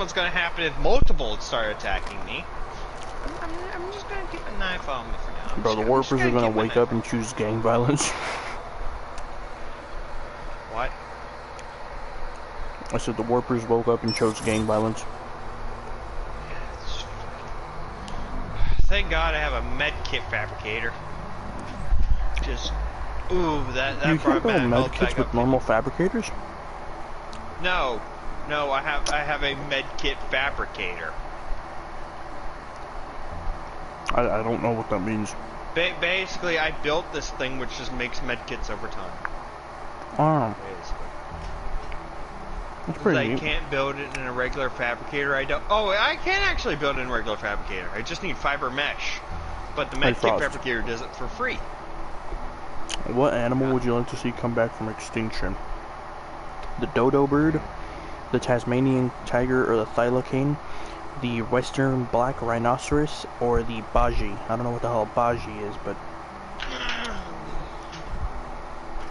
what's gonna happen if multiple start attacking me. I'm just gonna keep a knife on me for now. Bro, the warpers are gonna wake up and choose gang violence. What? I said the warpers woke up and chose gang violence. Thank God I have a med kit fabricator. Just, ooh, that brought back med kits with normal fabricators? No, I have a med kit fabricator. I don't know what that means. Basically, I built this thing which just makes med kits over time. Oh. Basically. That's pretty neat. I can't build it in a regular fabricator. I can actually build it in a regular fabricator. I just need fiber mesh. But the med kit fabricator does it for free. What animal would you like to see come back from extinction? The dodo bird, the Tasmanian tiger or the thylacine, the western black rhinoceros, or the baji. I don't know what the hell a baji is, but...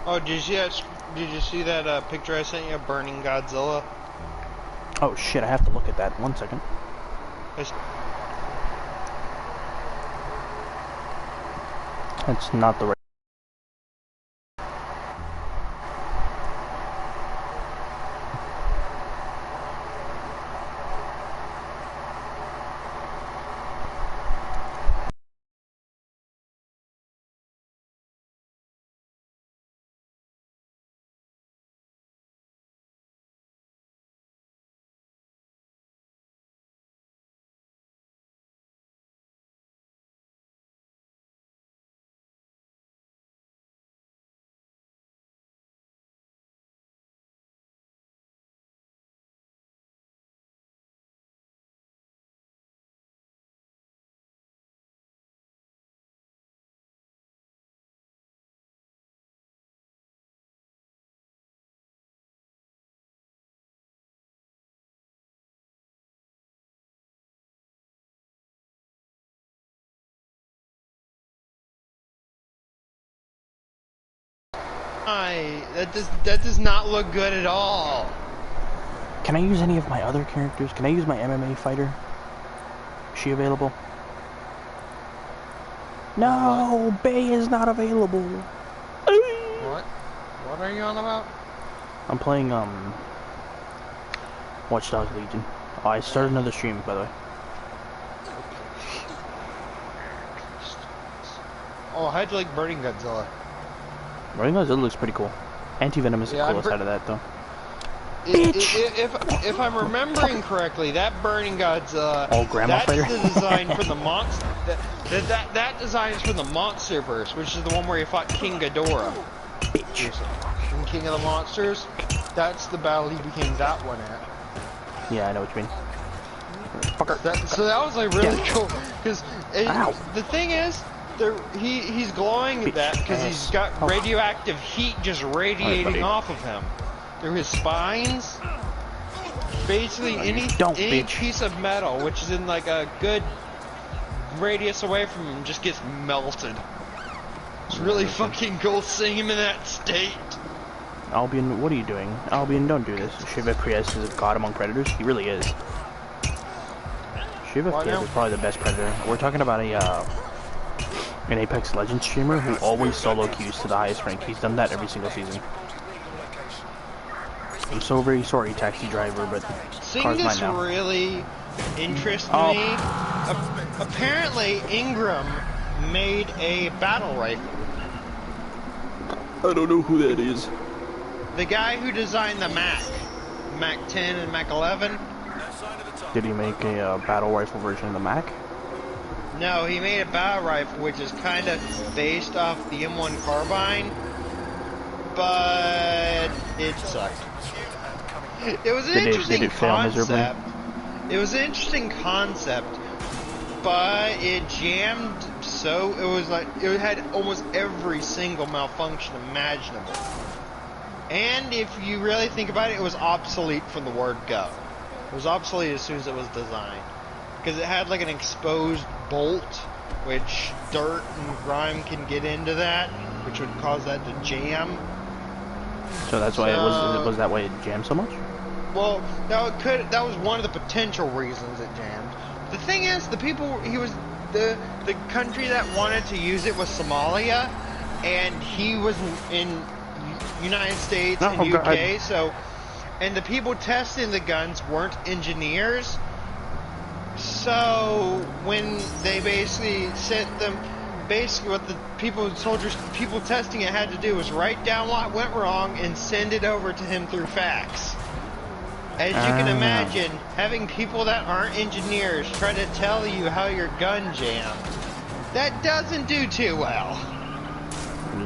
Oh, did you see that picture I sent you of burning Godzilla? Oh shit, I have to look at that. 1 second. That's not the right... That does not look good at all. Can I use any of my other characters? Can I use my MMA fighter? Is she available? No, Bay is not available. What? What are you on about? I'm playing Watch Dogs Legion. Oh, I started another stream, by the way. Oh, how'd you like Burning Godzilla? Burning Godzilla looks pretty cool. Anti-Venom is the coolest out of that, though. If I'm remembering correctly, that Burning Godzilla, that's the design for the monster. That design is for the Monsterverse, which is the one where you fought King Ghidorah. Bitch. From King of the Monsters. That's the battle he became that one at. Yeah, I know what you mean. Fucker. So that was like really cool, because the thing is, he's glowing at that because he's got radioactive heat just radiating off of him through his spines. Basically, any piece of metal which is in like a good radius away from him just gets melted. It's really fucking cool seeing him in that state. Albion, what are you doing? Albion, don't do this. Shiva Prius is a god among predators. He really is. Shiva Prius is probably the best predator. We're talking about an Apex Legends streamer who always solo queues to the highest rank. He's done that every single season. I'm so very sorry, taxi driver, but car's mine now. This really interests me. Apparently, Ingram made a battle rifle. I don't know who that is. The guy who designed the Mac 10 and Mac 11. Did he make a battle rifle version of the Mac? No, he made a battle rifle which is kind of based off the M1 carbine, but it sucked. It was an interesting concept. It was an interesting concept, but it jammed. So it was like it had almost every single malfunction imaginable. And if you really think about it, it was obsolete from the word go. It was obsolete as soon as it was designed. Because it had like an exposed bolt, which dirt and grime can get into that, which would cause that to jam. So that's why it was that way it jammed so much? Well, that was one of the potential reasons it jammed. The thing is, the country that wanted to use it was Somalia, and he was in United States and UK, so, and the people testing the guns weren't engineers, so when they basically sent them, basically what the people testing it had to do was write down what went wrong and send it over to him through fax. As you can imagine, having people that aren't engineers try to tell you how your gun jammed, that doesn't do too well.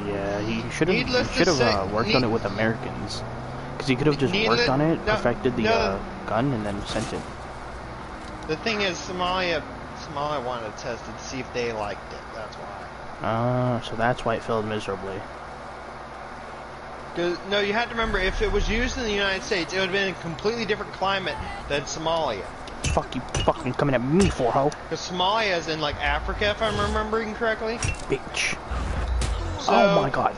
Yeah, he should have worked on it with Americans. Because he could have just worked on it, perfected the gun, and then sent it. The thing is, Somalia wanted to test it to see if they liked it, that's why. So that's why it failed miserably. No, you have to remember, if it was used in the United States, it would have been a completely different climate than Somalia. Fuck you fucking coming at me for, ho? Because Somalia is in, like, Africa, if I'm remembering correctly. Bitch. So, oh my god.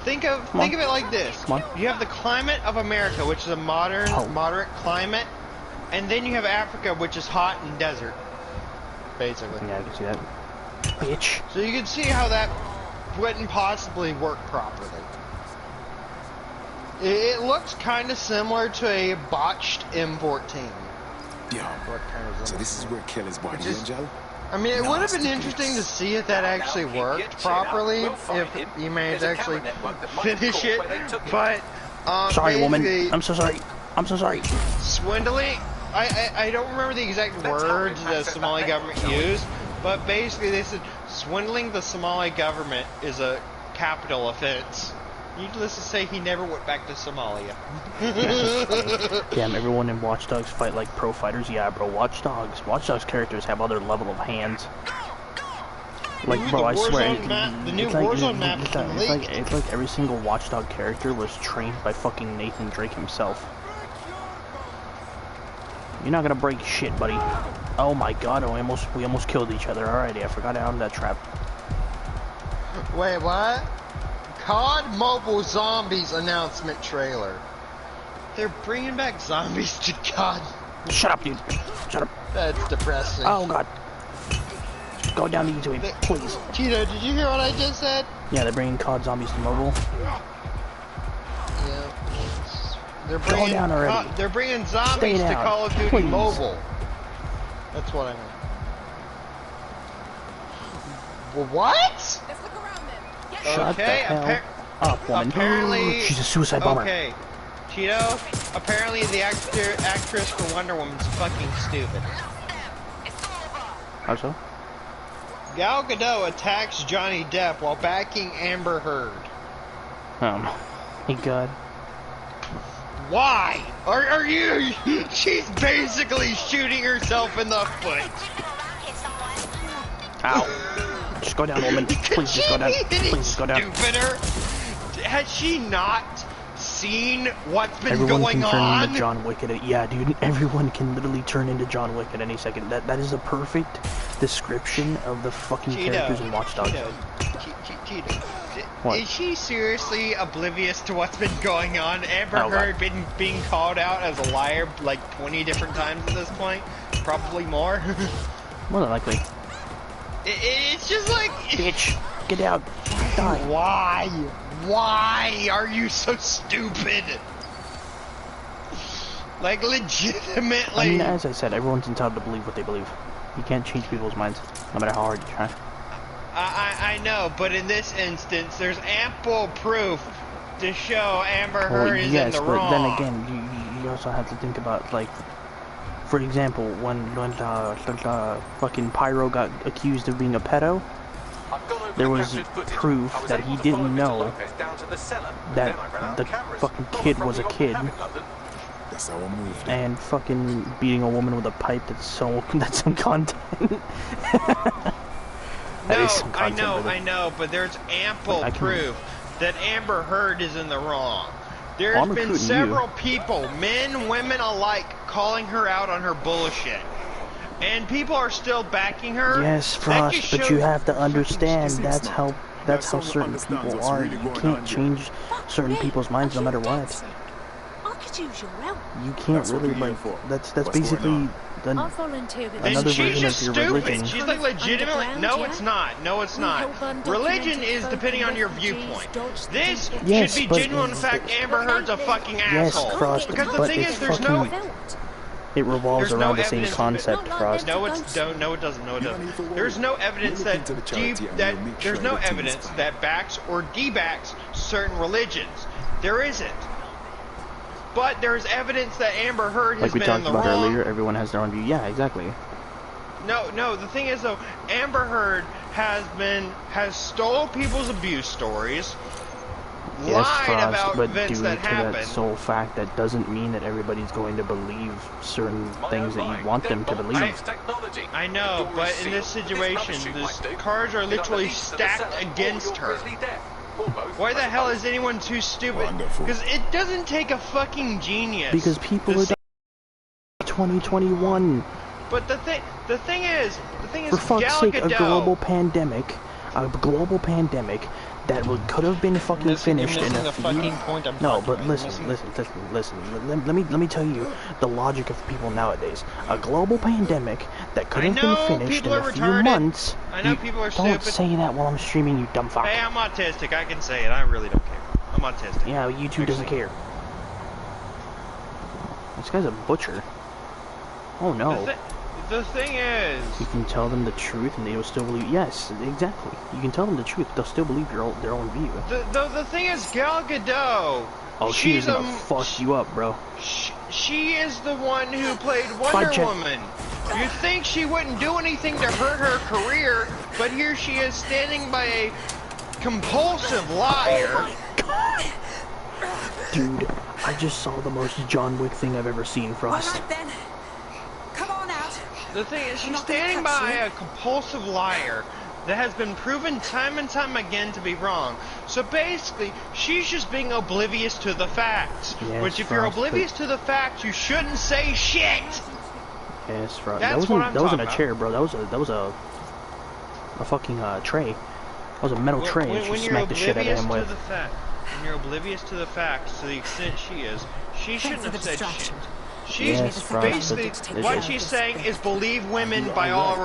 Think of it like this. You have the climate of America, which is a moderate climate, and then you have Africa, which is hot and desert, basically. Yeah, I can see that. Bitch. So you can see how that wouldn't possibly work properly. It looks kind of similar to a botched M14. Yeah. So this is where Kelly's body is, Joe? I mean, it would have been interesting to see if that actually worked properly, if he managed to actually finish it, but, sorry, woman. I'm so sorry. I'm so sorry. Swindling, I don't remember the exact words the Somali government used, but basically they said swindling the Somali government is a capital offense. Needless to say, he never went back to Somalia. Damn, everyone in Watch Dogs fight like pro fighters. Yeah, bro, Watch Dogs characters have other level of hands. Like, bro, I swear, the new Warzone map it's like every single Watch Dog character was trained by fucking Nathan Drake himself. You're not gonna break shit, buddy. Oh my god, we almost killed each other. Alrighty, I forgot out of that trap. Wait, what? COD Mobile Zombies announcement trailer. They're bringing back zombies to COD. Shut up, dude. Shut up. That's depressing. Oh god. Go down to YouTube, please. Cheeto, did you hear what I just said? Yeah, they're bringing COD Zombies to mobile. Yeah. They're bringing, go down already. They're bringing zombies to Call of Duty please. Mobile. That's what I mean. Well, what? Let's look around then. Shut the hell up, woman. Apparently, she's a suicide bomber. Okay, Cheeto, apparently the actress for Wonder Woman's fucking stupid. How so? Gal Gadot attacks Johnny Depp while backing Amber Heard. My god. Why? Are you? She's basically shooting herself in the foot. Ow. Just go down, woman. Please just go down. Please just go down. Stupider. Has she not seen what's been everyone going can turn on? into John Wick yeah, dude. Everyone can literally turn into John Wick at any second. That is a perfect description of the fucking characters in Watch Dogs. What? Is she seriously oblivious to what's been going on? Amber Heard been being called out as a liar like 20 different times at this point? Probably more. More than likely. It's just like... Bitch, get out. Die. Why? Why are you so stupid? Like, legitimately... I mean, as I said, everyone's entitled to believe what they believe. You can't change people's minds, no matter how hard you try. I know, but in this instance, there's ample proof to show Amber Heard is in the wrong. Then again, you also have to think about, like, for example, when fucking Pyro got accused of being a pedo, there was proof that he didn't know that the fucking kid was a kid. And fucking beating a woman with a pipe, that's some content. No, I know, but there's ample proof that Amber Heard is in the wrong. There's been several people, men, women alike, calling her out on her bullshit. And people are still backing her. Yes, Frost, but you have to understand that's how certain people are. You can't change certain people's minds no matter what. could use your help. You can't really, like, that's basically I'll volunteer with another she's version just of your stupid. religion. She's like legitimately. No, it's not. No, it's not. Religion is depending on your viewpoint. This Yes, should be but genuine fact. Amber Heard's a fucking asshole. Frost, Because the but thing it's is, there's fucking- no. It revolves There's around no the same evidence- concept, Frost. No, it doesn't. No, it doesn't. There's no evidence that there's no evidence that backs or debacks certain religions. There isn't. But there's evidence that Amber Heard has Like we been talked in the about wrong. earlier, everyone has their own view. Yeah, exactly. No, the thing is though, Amber Heard has stole people's abuse stories, Yes, lied Frost, about but events due that to happened. that sole fact, that doesn't mean that everybody's going to believe certain things that you want them to believe. I know, but in this situation, the cards are literally stacked against her. Why the hell is anyone too stupid? Because it doesn't take a fucking genius. Because people are 2021. But the thing is, For fuck's Gal sake, a Gadot- global pandemic that could have been fucking finished in a few. No, but listen. Let me tell you the logic of people nowadays. A global pandemic that could have been finished in a few months. I know people are Don't stupid. say that while I'm streaming, you dumb fuck. Hey, I'm autistic. I can say it. I really don't care. I'm autistic. Yeah, YouTube doesn't care. This guy's a butcher. Oh no. The thing is, You can tell them the truth and they will still believe. Yes, exactly. You can tell them the truth, they'll still believe their own view. the thing is, Gal Gadot. Oh, she's gonna fuck you up, bro. She is the one who played Wonder Woman. You think she wouldn't do anything to hurt her career, but here she is standing by a compulsive liar. Dude, I just saw the most John Wick thing I've ever seen, Frost. Alright then. Come on out. The thing is, she's standing by a compulsive liar that has been proven time and time again to be wrong. So basically, she's just being oblivious to the facts. Yes, Which, if you're Frost, oblivious to the facts, you shouldn't say shit. Yes, Frost. That's That wasn't a talking chair, bro. That was a fucking tray. That was a metal tray, and she smacked the shit out of him with. When you're oblivious to the facts, to the extent she is, she shouldn't have said shit. She's Yes, Frost, basically, what she's saying is believe women by all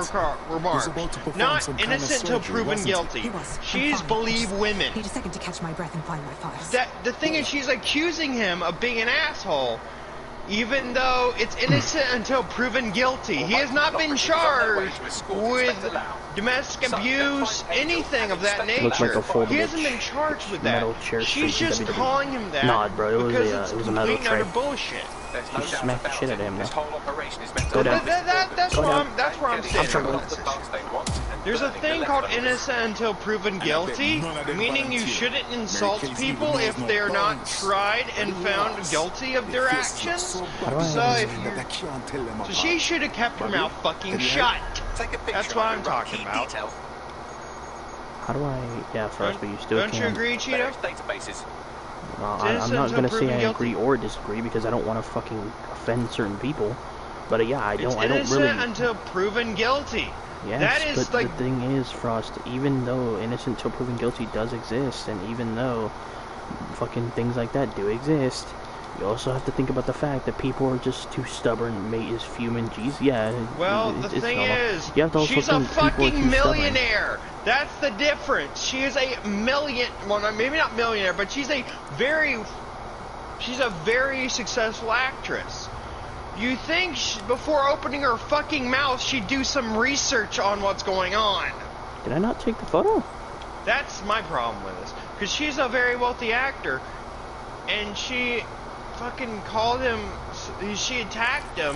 remarks. Not innocent till proven guilty. She's believe women. Need a second to catch my breath and find my files. The thing is, she's accusing him of being an asshole, even though it's innocent until proven guilty. He has not been charged with domestic abuse, anything of that nature. Looks like a foldable He hasn't been charged with that. metal chair She's straight just from WWE. calling him that Nah, bro, it was because a it's metal complete and utter tray. bullshit. You smacked the shit out of him, This though. whole operation is meant Go to down. That's where I'm Get saying. the bugs they want, and There's a burning the thing called leftovers. innocent until proven guilty, meaning you shouldn't insult people if they're not tried and found guilty of their actions. So she should have kept her mouth fucking shut. Take a picture That's what I'm of the talking key about. details. How do I... Yeah, Frost, but you still Don't you can't... agree, Cheeto? Various databases. I'm not gonna say I Guilty. agree or disagree because I don't want to fucking offend certain people. But yeah, I don't Innocent really... until proven guilty. Yes, That is but like the thing is, Frost, even though innocent till proven guilty does exist, and even though fucking things like that do exist, you also have to think about the fact that people are just too stubborn, mate is human. Jeez, yeah. Well, the it's thing normal. is, You have to also she's a think people are fucking too stubborn. millionaire. That's the difference. She is a well, maybe not millionaire, but she's a very successful actress. You think before opening her fucking mouth, she'd do some research on what's going on. Did I not take the photo? That's my problem with this. Because she's a very wealthy actor, and she fucking called him, she attacked him,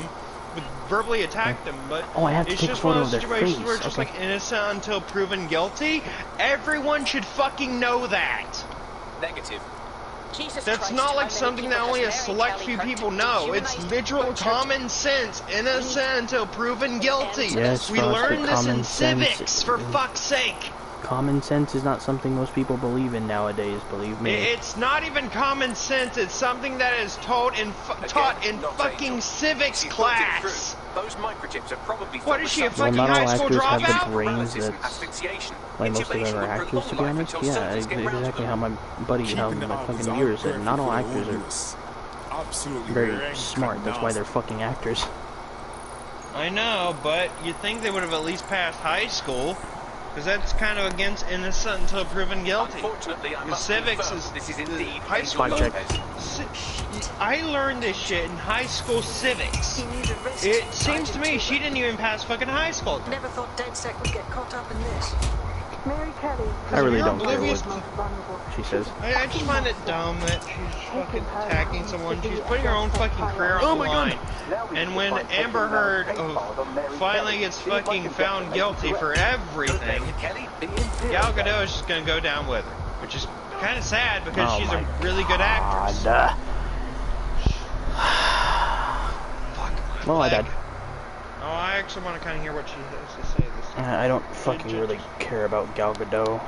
verbally attacked him, but Oh, I have to it's take a just one photo of of those their situations face. where it's just Okay. like innocent until proven guilty. Everyone should fucking know that. Negative. Jesus That's Christ, not how like many something that people only a does Mary select Kelly few hurt people to know. It's dehumanize literal people? common sense. Innocent until proven guilty. Yes, We Frost, learned but this in common sense civics, for fuck's sake. Common sense is not something most people believe in nowadays, believe me. It's not even common sense. It's something that is taught in Not fucking angel. civics She's thought it class. through. Those microchips are probably What filled is she, a with fucking Well, not high all school actors have the dropout? brains paralysis and that's asphyxiation. like most of Intubation our will actors, prolong to be life honest. until Yeah, surgeons get round to exactly them. how my buddy, how my fucking viewers said. Not all actors are Absolutely. Very smart. That's why they're fucking actors. I know, but you'd think they would have at least passed high school, because that's kind of against innocent until proven guilty. Unfortunately, I must civics confirm is this is indeed high school. Spot check. I learned this shit in high school civics. It seems to me she didn't even pass fucking high school. Never thought DedSec would get caught up in this. Mary Kelly. I really don't care oblivious what she says. I just find it dumb that she's fucking attacking someone. She's putting her own fucking career on the line. And when Amber Heard finally gets fucking found guilty for everything, Gal Gadot is just gonna go down with her, which is kind of sad because she's a really good actress. Fuck. Well, I died. Oh, I actually want to kind of hear what she has to say. I don't fucking really care about Gal Gadot.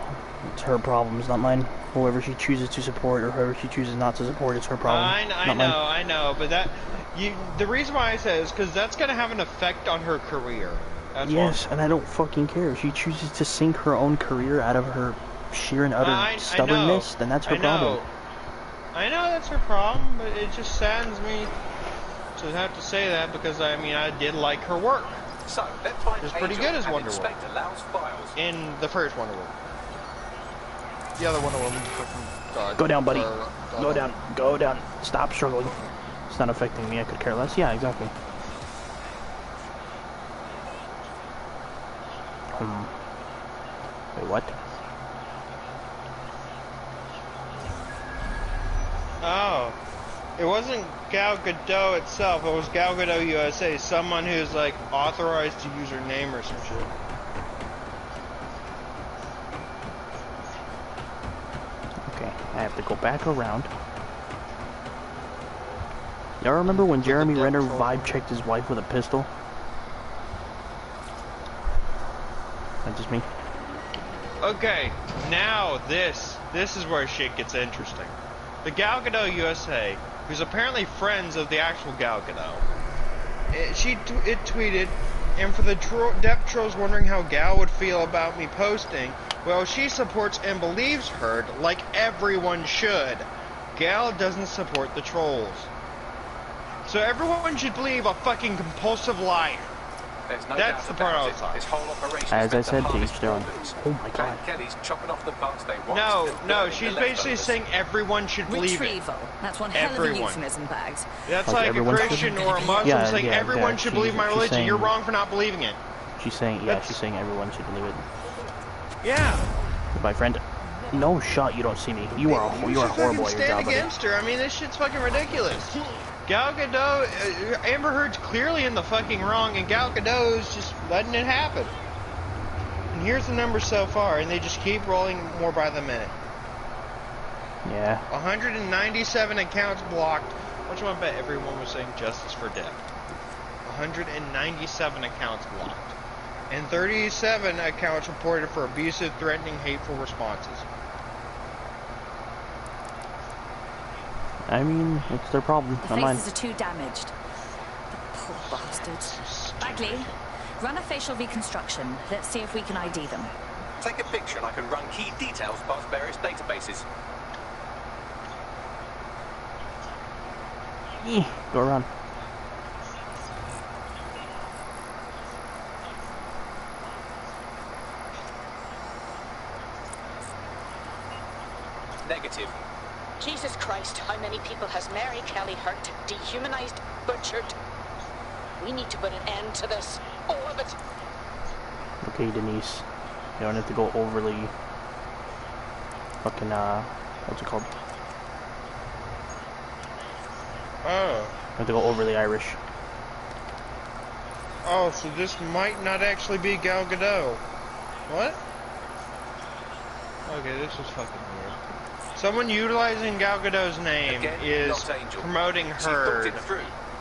It's her problem, it's not mine. Whoever she chooses to support or whoever she chooses not to support, it's her problem. I know, but the reason why I say it is because that's going to have an effect on her career. That's yes, and I don't fucking care. If she chooses to sink her own career out of her sheer and utter stubbornness, then that's her problem. I know that's her problem, but it just saddens me to have to say that because, I mean, I did like her work. So, let's find it was pretty good as Wonder Woman. In the first Wonder Woman. The other Wonder Woman fucking died. Go down, buddy. Go down. Go down. Stop struggling. It's not affecting me. I could care less. Yeah, exactly. Wait, what? Oh. It wasn't Gal Gadot itself, it was Gal Gadot USA, someone who's like authorized to use her name or some shit. Okay, I have to go back around. Y'all remember when Jeremy Renner vibe checked his wife with a pistol? That's just me. Okay, now this is where shit gets interesting. The Gal Gadot USA, who's apparently friends of the actual Gal Gadot, it tweeted, and for the depth trolls wondering how Gal would feel about me posting, well, she supports and believes her like everyone should. Gal doesn't support the trolls. So everyone should believe a fucking compulsive liar. No That's the part I was talking. As I said, to each their own. Oh my god. Kelly's chopping off the parts they want. No, she's basically saying everyone should believe Retrieval. it. That's one hell of a euphemism, Bags. That's like a Christian or a Muslim saying everyone should believe my religion. saying, you're wrong for not believing it. She's saying, she's saying everyone should believe it. Yeah. My friend, no shot. You don't see me. You are horrible at your job, buddy. Against her. I mean, this shit's fucking ridiculous. Gal Gadot, Amber Heard's clearly in the fucking wrong, and Gal Gadot is just letting it happen. And here's the numbers so far, and they just keep rolling more by the minute. Yeah. 197 accounts blocked. What you want to bet everyone was saying justice for death? 197 accounts blocked. And 37 accounts reported for abusive, threatening, hateful responses. I mean, it's their problem, The not mine. faces are too damaged. The poor bastards. Bagley, run a facial reconstruction. Let's see if we can ID them. Take a picture and I can run key details past various databases. Go around. Negative. Jesus Christ, how many people has Mary Kelly hurt, dehumanized, butchered? We need to put an end to this. All of it. Okay, Denise. You don't have to go overly fucking, what's it called? Oh. You have to go overly Irish. Oh, so this might not actually be Gal Gadot. What? Okay, this is fucking weird. Someone utilizing Gal Gadot's name is promoting her,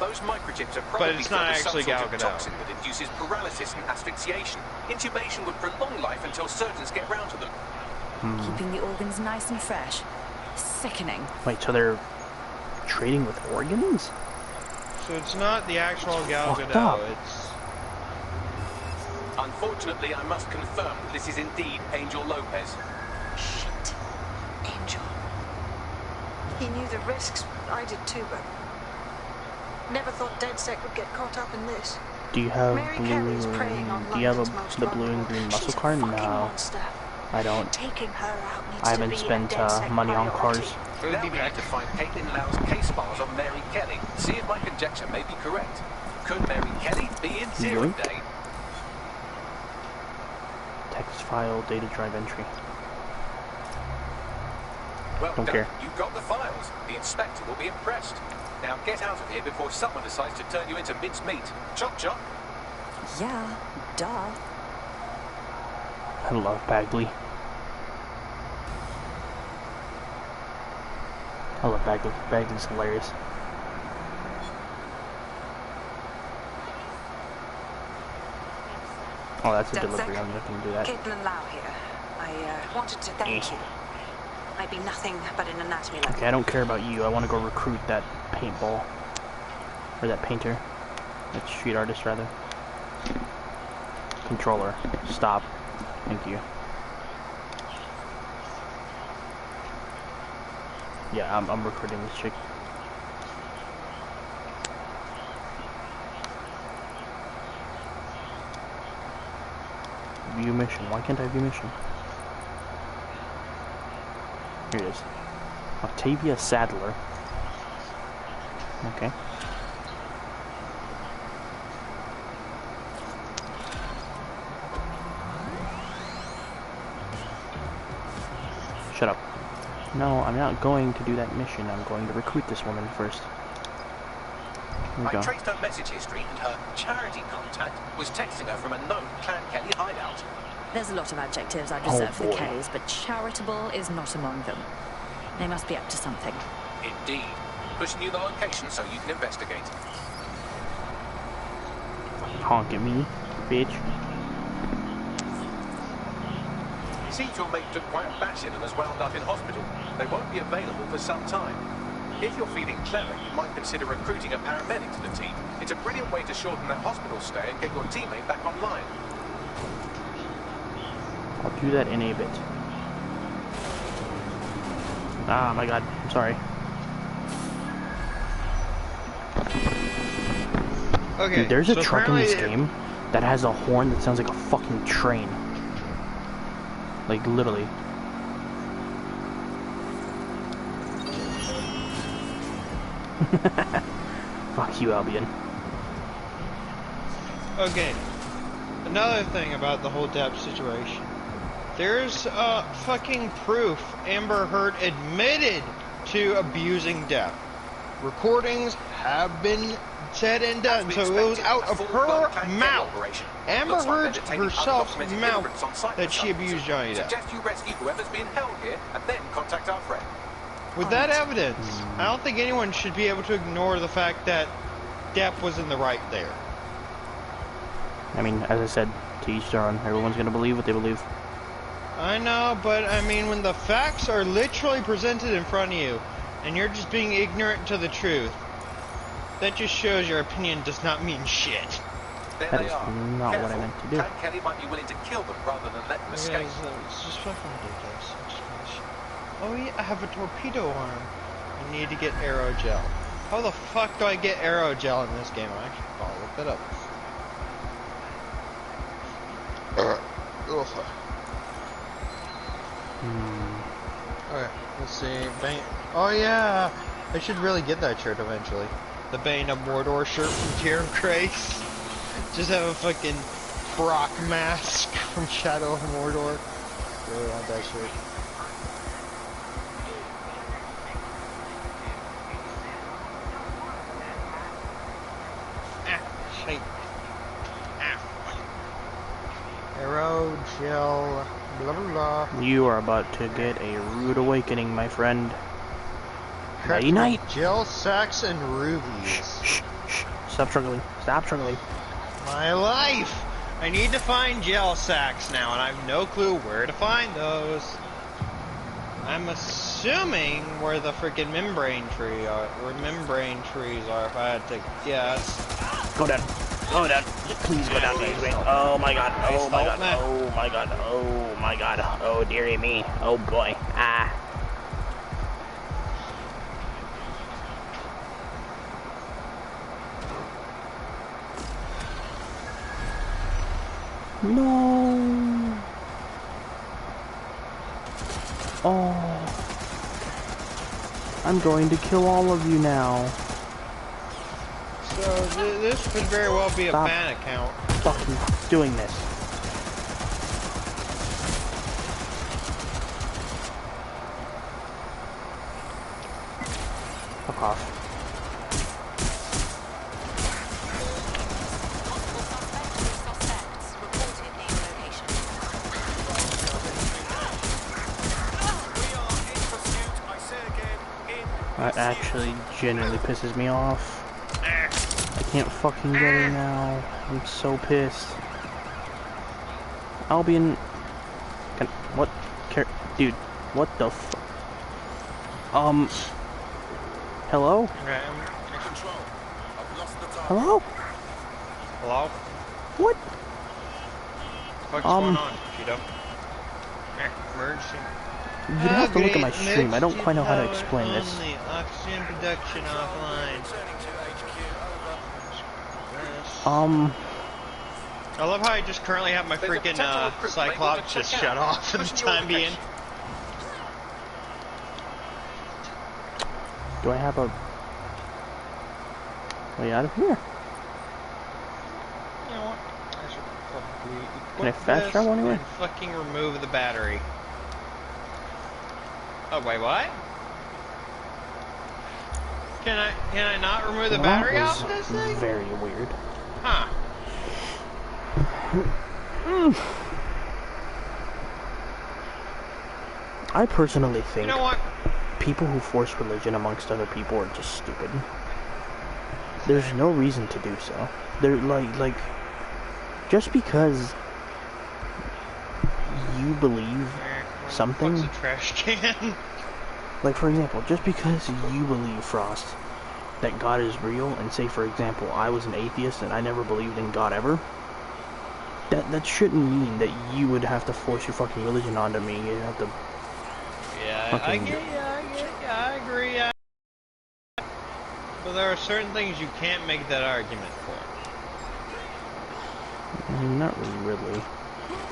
Those microchips are but it's not actually Gal Gadot. Toxin that induces paralysis and asphyxiation. Intubation would prolong life until surgeons get round to them. Keeping the organs nice and fresh. Sickening. Wait, so they're trading with organs? So it's not the actual Gal Fucked Gadot, up. it's... Unfortunately, I must confirm this is indeed Angel Lopez. Shit. Angel. He knew the risks. I did too, but Never thought DedSec would get caught up in this. Do you have Mary blue? Kelly's preying on Do you have London's most the blue and vulnerable. green muscle She's a car? fucking No, monster. I don't. Taking her out needs I haven't to be spent a DedSec money on priority. cars. Now we need to find Caitlin Lau's case files on Mary Kelly. See if my conjecture may be correct. Could Mary Kelly be in zero Yoink. day? Text file, data drive entry. Well Don't done. care. You've got the files. The inspector will be impressed. Now get out of here before someone decides to turn you into mincemeat. Chop chop. Yeah, duh. I love Bagley. I love Bagley. Bagley's hilarious. Oh, that's a delivery. I'm not gonna do that. Caitlin Lau here. I wanted to thank you. I'd be nothing but an anatomy lesson. Okay, I don't care about you. I want to go recruit that paintball. Or that painter. That street artist, rather. Controller. Stop. Thank you. Yeah, I'm recruiting this chick. View mission. Why can't I view mission? Here it is. Octavia Sadler. Okay. Shut up. No, I'm not going to do that mission. I'm going to recruit this woman first. Here we I go. traced her message history and her charity contact was texting her from a known Clan Kelly hideout. There's a lot of adjectives I'd Oh, reserve for the boy. Kellys, but charitable is not among them. They must be up to something. Indeed. Pushing you the location so you can investigate. Honk at me, bitch. Seems your mate took quite a bashing and has wound up in hospital. They won't be available for some time. If you're feeling clever, you might consider recruiting a paramedic to the team. It's a brilliant way to shorten that hospital stay and get your teammate back online. I'll do that in a bit. Ah, my god. I'm sorry. Okay, Dude, there's a so truck in this apparently- game that has a horn that sounds like a fucking train. Like, literally. Fuck you, Albion. Okay, another thing about the whole Depp situation. There's fucking proof Amber Heard admitted to abusing Depp. Recordings have been said and done, so it was out of her mouth, Amber Heard herself's mouth, that she abused Johnny Depp. Suggest you rescue whoever's being held here and then contact our friend. With that evidence, I don't think anyone should be able to ignore the fact that Depp was in the right there. I mean, as I said, to each their own. Everyone's gonna believe what they believe. I know, but I mean, when the facts are literally presented in front of you, and you're just being ignorant to the truth, that just shows your opinion does not mean shit. There That they is are. not Careful. what I meant to do. Clan Kelly might be willing to kill them rather than let them escape. It's just fucking ridiculous. Oh yeah, I have a torpedo arm. I need to get aerogel. How the fuck do I get aerogel in this game? I'll look that up. Alright, let's see. Oh yeah! I should really get that shirt eventually. The Bane of Mordor shirt from Tierra Grace. Just have a fucking Brock mask from Shadow of Mordor. Really want that shirt. Shite. Aerogel. Blah blah blah. You are about to get a rude awakening, my friend. Correct. Night. Gel sacks and rubies. Shh, shh. Stop struggling. Stop struggling. My life! I need to find gel sacks now, and I have no clue where to find those. I'm assuming where the freaking membrane trees are, if I had to guess. Go down. Go down. Please go down. Please. Oh my god. Oh my god. Oh my god. Oh my god. Oh dearie me. Oh boy. Ah. No. Oh. I'm going to kill all of you now. So this could very well be a fan account. Fucking doing this. Fuck off. That actually genuinely pisses me off. I can't fucking get it now. I'm so pissed. Albion... What? Dude, what the f... Hello? Hello? Hello? What? What's going on, Cheeto? Emergency. You'd have to look at my stream. I don't quite know how to explain this. Oxygen production offline. I love how I just currently have my freaking Cyclops just shut off for the time being. Do I have a way out of here? You know what? I should probably equip Can I fast travel anywhere? and fucking remove the battery. Oh wait, what? Can I not remove the battery off this thing? Very weird. Huh. I personally think You know what? people who force religion amongst other people are just stupid. There's no reason to do so. They're like just because you believe something. What's a trash can? Like, for example, just because you believe, Frost, that God is real, and say, for example, I was an atheist and I never believed in God ever, that shouldn't mean that you would have to force your fucking religion onto me. You have to... Yeah, I get you, I agree. But there are certain things you can't make that argument for. I mean, not really.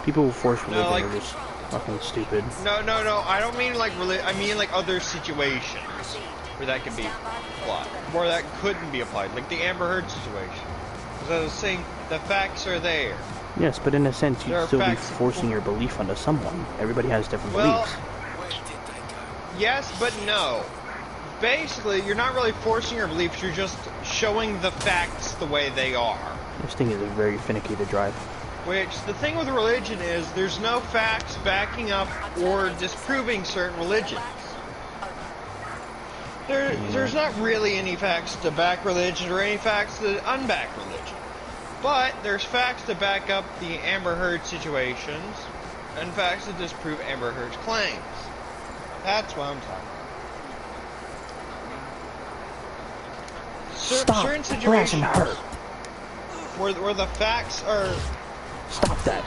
People who force religion are just fucking stupid. No, I don't mean like I mean like other situations where that could be applied, where that couldn't be applied, like the Amber Heard situation. Because I was saying, the facts are there. Yes, but in a sense, you'd still be forcing your belief onto someone. Everybody has different beliefs. Yes, but no. Basically, you're not really forcing your beliefs, you're just showing the facts the way they are. This thing is very finicky to drive. Which, the thing with religion is, there's no facts backing up or disproving certain religions. There's not really any facts to back religion or any facts to unback religion. But there's facts to back up the Amber Heard situations and facts to disprove Amber Heard's claims. That's what I'm talking about. Certain situations where the facts are... Stop that.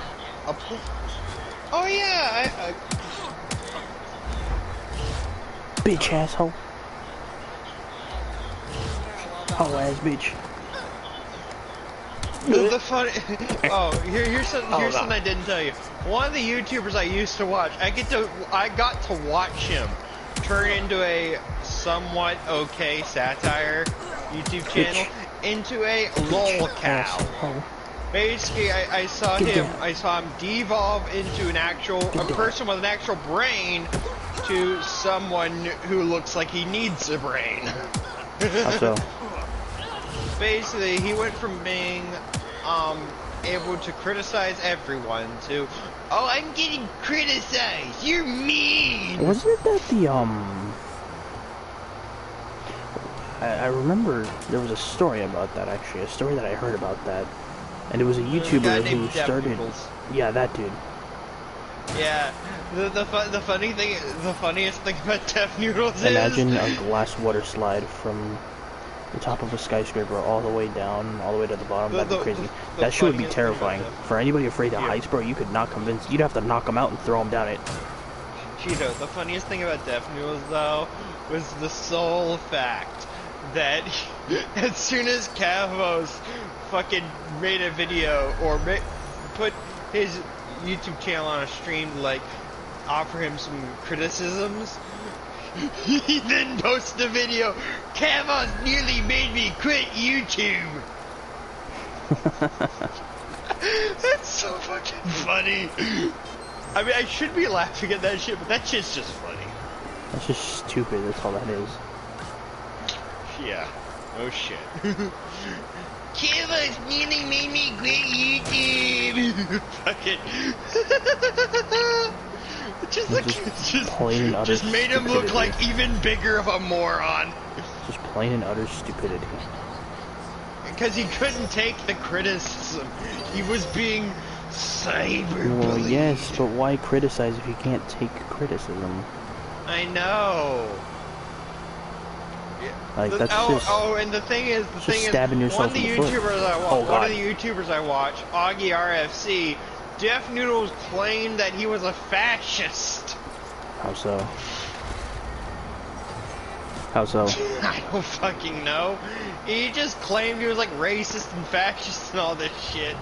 Oh yeah, Bitch asshole. Hoe ass bitch. The funny... Oh, here's something I didn't tell you. One of the YouTubers I used to watch, I got to watch him turn into a somewhat okay satire YouTube channel into a lolcow. Basically, I saw him devolve into a person with an actual brain to someone who looks like he needs a brain. How so? Basically, he went from being able to criticize everyone to, oh, I'm getting criticized, you're mean. Wasn't it that the I remember there was a story about that, actually, a story that I heard about that, and it was a YouTuber who started... Yeah, that dude. Yeah, the funniest thing about Deaf Noodles is... Imagine a glass water slide from the top of a skyscraper all the way down, all the way to the bottom. That'd be crazy. That shit would be terrifying. For anybody afraid of heights, bro, you could not convince... You'd have to knock them out and throw them down it. Cheeto, the funniest thing about Deaf Noodles, though, was the sole fact that as soon as Cavos fucking made a video or his YouTube channel on a stream to, like, offer him some criticisms. He then posted a video, Kavos nearly made me quit YouTube. That's so fucking funny. I mean, I should be laughing at that shit, but that shit's just funny. That's just stupid, that's all that is. Yeah. Oh shit. Kavos nearly made me quit YouTube. Fucking. Just made him look like even bigger of a moron. Just plain and utter stupidity. Because he couldn't take the criticism. He was being cyberbullied. Well, yes, but why criticize if you can't take criticism? I know. Like, that's just... Oh, and the thing is, stabbing yourself in the foot. One of the YouTubers I watch, Augie RFC, Jeff Noodles claimed that he was a fascist. How so? How so? I don't fucking know. He just claimed he was like racist and fascist and all this shit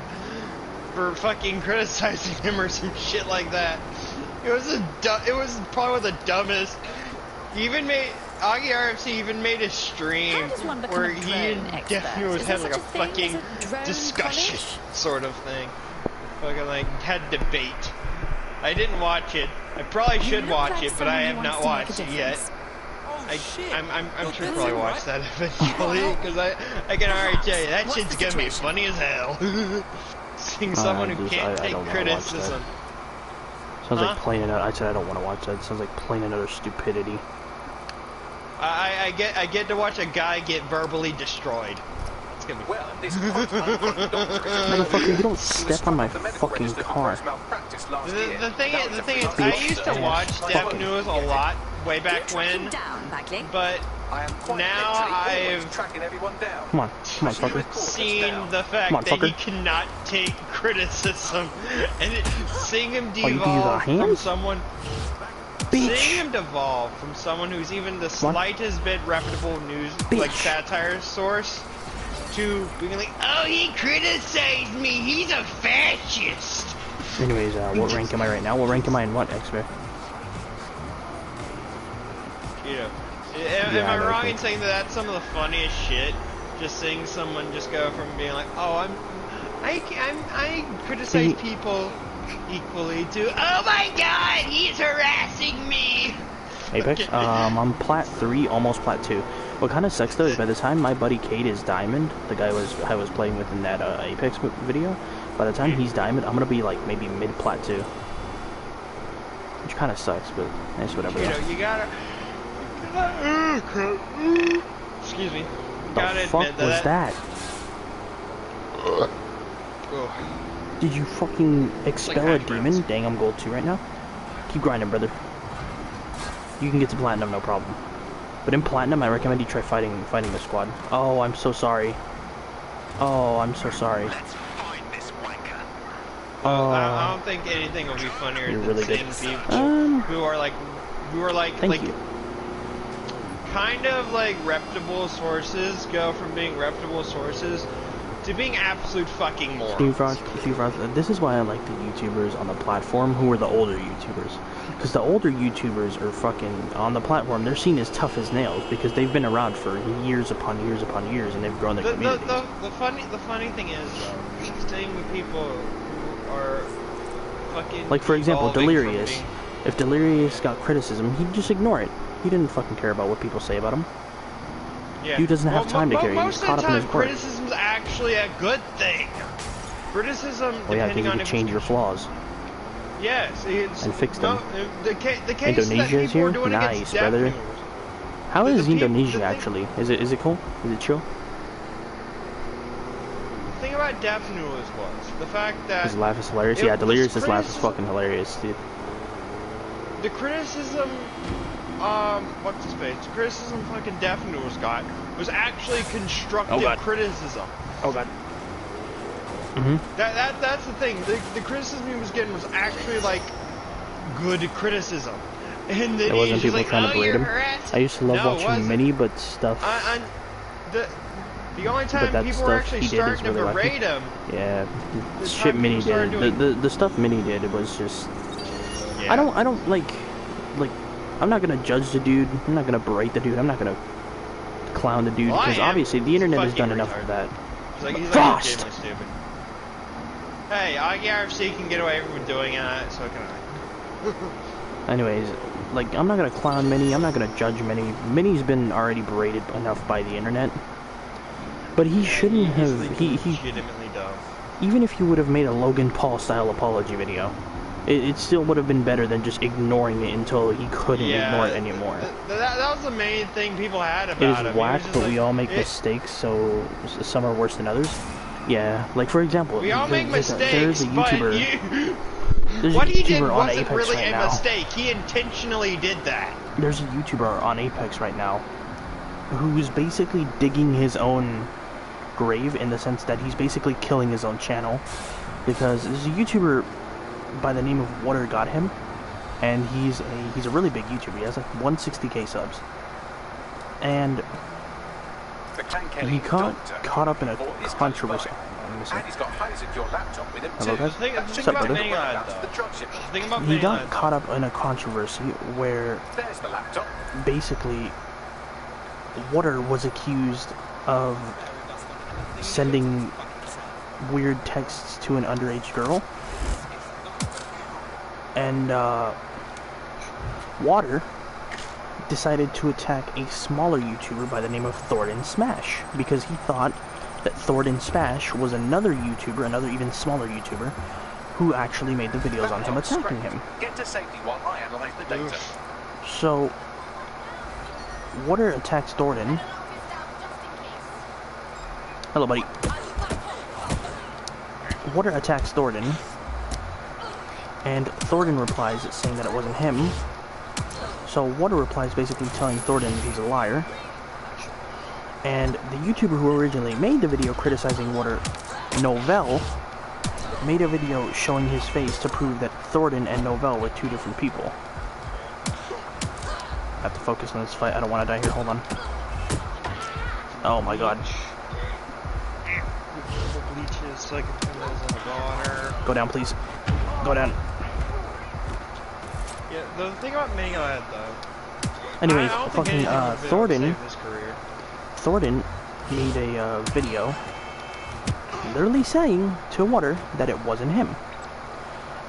for fucking criticizing him or some shit like that. It was probably one of the dumbest. He even made Augie RFC even made a stream where he and Jeff Noodles had like a fucking discussion sort of thing. Fucking like had debate. I didn't watch it. I probably should watch it, but I have not watched it yet. I'm sure I'll probably watch that eventually, because I can already tell you that shit's gonna be funny as hell. Seeing someone who can't take criticism. Sounds like plain and utter. I said I don't want to watch that. It sounds like plain and utter stupidity. I get to watch a guy get verbally destroyed. It's gonna be well, this motherfucker, you don't step on my fucking car. The thing is, I used to watch Jeff News a lot way back when, but now I've come on, fucker. Seen the fact that he cannot take criticism, and seeing him devolve from someone. Seeing him devolve from someone who's even the slightest bit reputable news, like satire source, to being like, oh, he criticized me, he's a fascist. Anyways, what rank am I right now? What rank am I in what, X-Bear? Am I wrong in saying that that's some of the funniest shit? Just seeing someone just go from being like, oh, I criticize people equally to, oh my god, he's harassing me. Apex? I'm plat 3, almost plat 2. What kind of sucks though is by the time my buddy Kate is diamond, the guy I was playing with in that Apex video, by the time he's diamond, I'm gonna be like maybe mid plat 2. Which kind of sucks, but it's whatever. You gotta excuse me. The fuck was that? Did you fucking expel a demon? Dang, I'm gold 2 right now. Keep grinding, brother. You can get to platinum, no problem. But in platinum, I recommend you try fighting the squad. Oh, I'm so sorry. Oh, I'm so sorry. I don't think anything will be funnier than really seeing people who are like kind of like reputable sources go from being reputable sources to being absolute fucking morons. Steve Frost, this is why I like the YouTubers on the platform who are the older YouTubers. Because the older YouTubers are fucking, on the platform, they're seen as tough as nails because they've been around for years upon years upon years and they've grown their communities. The funny thing is, though, staying with people who are fucking like, for example, Delirious. If Delirious got criticism, he'd just ignore it. He didn't fucking care about what people say about him. Yeah. He doesn't have time to care. He's caught up in his work. Criticism's actually a good thing. Criticism, well, yeah, because you can change your flaws. Yes, and fix them. The case Indonesia is here? Nice, brother. How is Indonesia actually? Is it cool? Is it chill? The thing about Death News was the fact that his laugh is hilarious. Yeah, Delirious' laugh is fucking hilarious, dude. The criticism, what's his face? The criticism fucking Death News got was actually constructive criticism. Oh god. Mm-hmm. That's the thing. The criticism he was getting was actually like good criticism. And then it wasn't people trying to berate him. I used to love watching Mini, but stuff. The only time people were actually starting to berate him. Yeah, the shit Minnie did. The stuff Minnie did, it was just. Yeah. I don't like. I'm not gonna judge the dude. I'm not gonna berate the dude. I'm not gonna clown the dude because obviously the internet has done enough of that. He's like stupid. Hey, IRC can get away from doing it, so can I. Anyways, like, I'm not gonna clown Minnie. I'm not gonna judge Minnie. Minnie's been already berated enough by the internet. But he shouldn't have. He legitimately dumb. Even if you would have made a Logan Paul style apology video, it still would have been better than just ignoring it until he couldn't ignore it anymore. That was the main thing people had about him. It is whack, but we all make mistakes, so some are worse than others. Yeah, like for example, we all make mistakes. There's a YouTuber. What he did wasn't really a mistake. He intentionally did that. There's a YouTuber on Apex right now who's basically digging his own grave in the sense that he's basically killing his own channel because there's a YouTuber by the name of Water got him, and he's a really big YouTuber. He has like 160k subs, and he caught up in a controversy. Hello guys. What's up, brother? He got caught up in a controversy where basically Water was accused of sending weird texts to an underage girl, and Water decided to attack a smaller YouTuber by the name of Thornton Smash because he thought that Thornton Smash was another YouTuber, another even smaller YouTuber, who actually made the videos on him attacking him. Get to safety while I analyze the data. So Water attacks Thornton. Hello, buddy. Water attacks Thornton, and Thornton replies saying that it wasn't him. So Water replies basically telling Thornton he's a liar. And the YouTuber who originally made the video criticizing Water, Novell, made a video showing his face to prove that Thornton and Novell were two different people. I have to focus on this fight. I don't want to die here. Hold on. Oh my god. Go down, please. Go down. Yeah, the thing about Minnie though. Anyways, fucking Thornton made a video literally saying to Water that it wasn't him.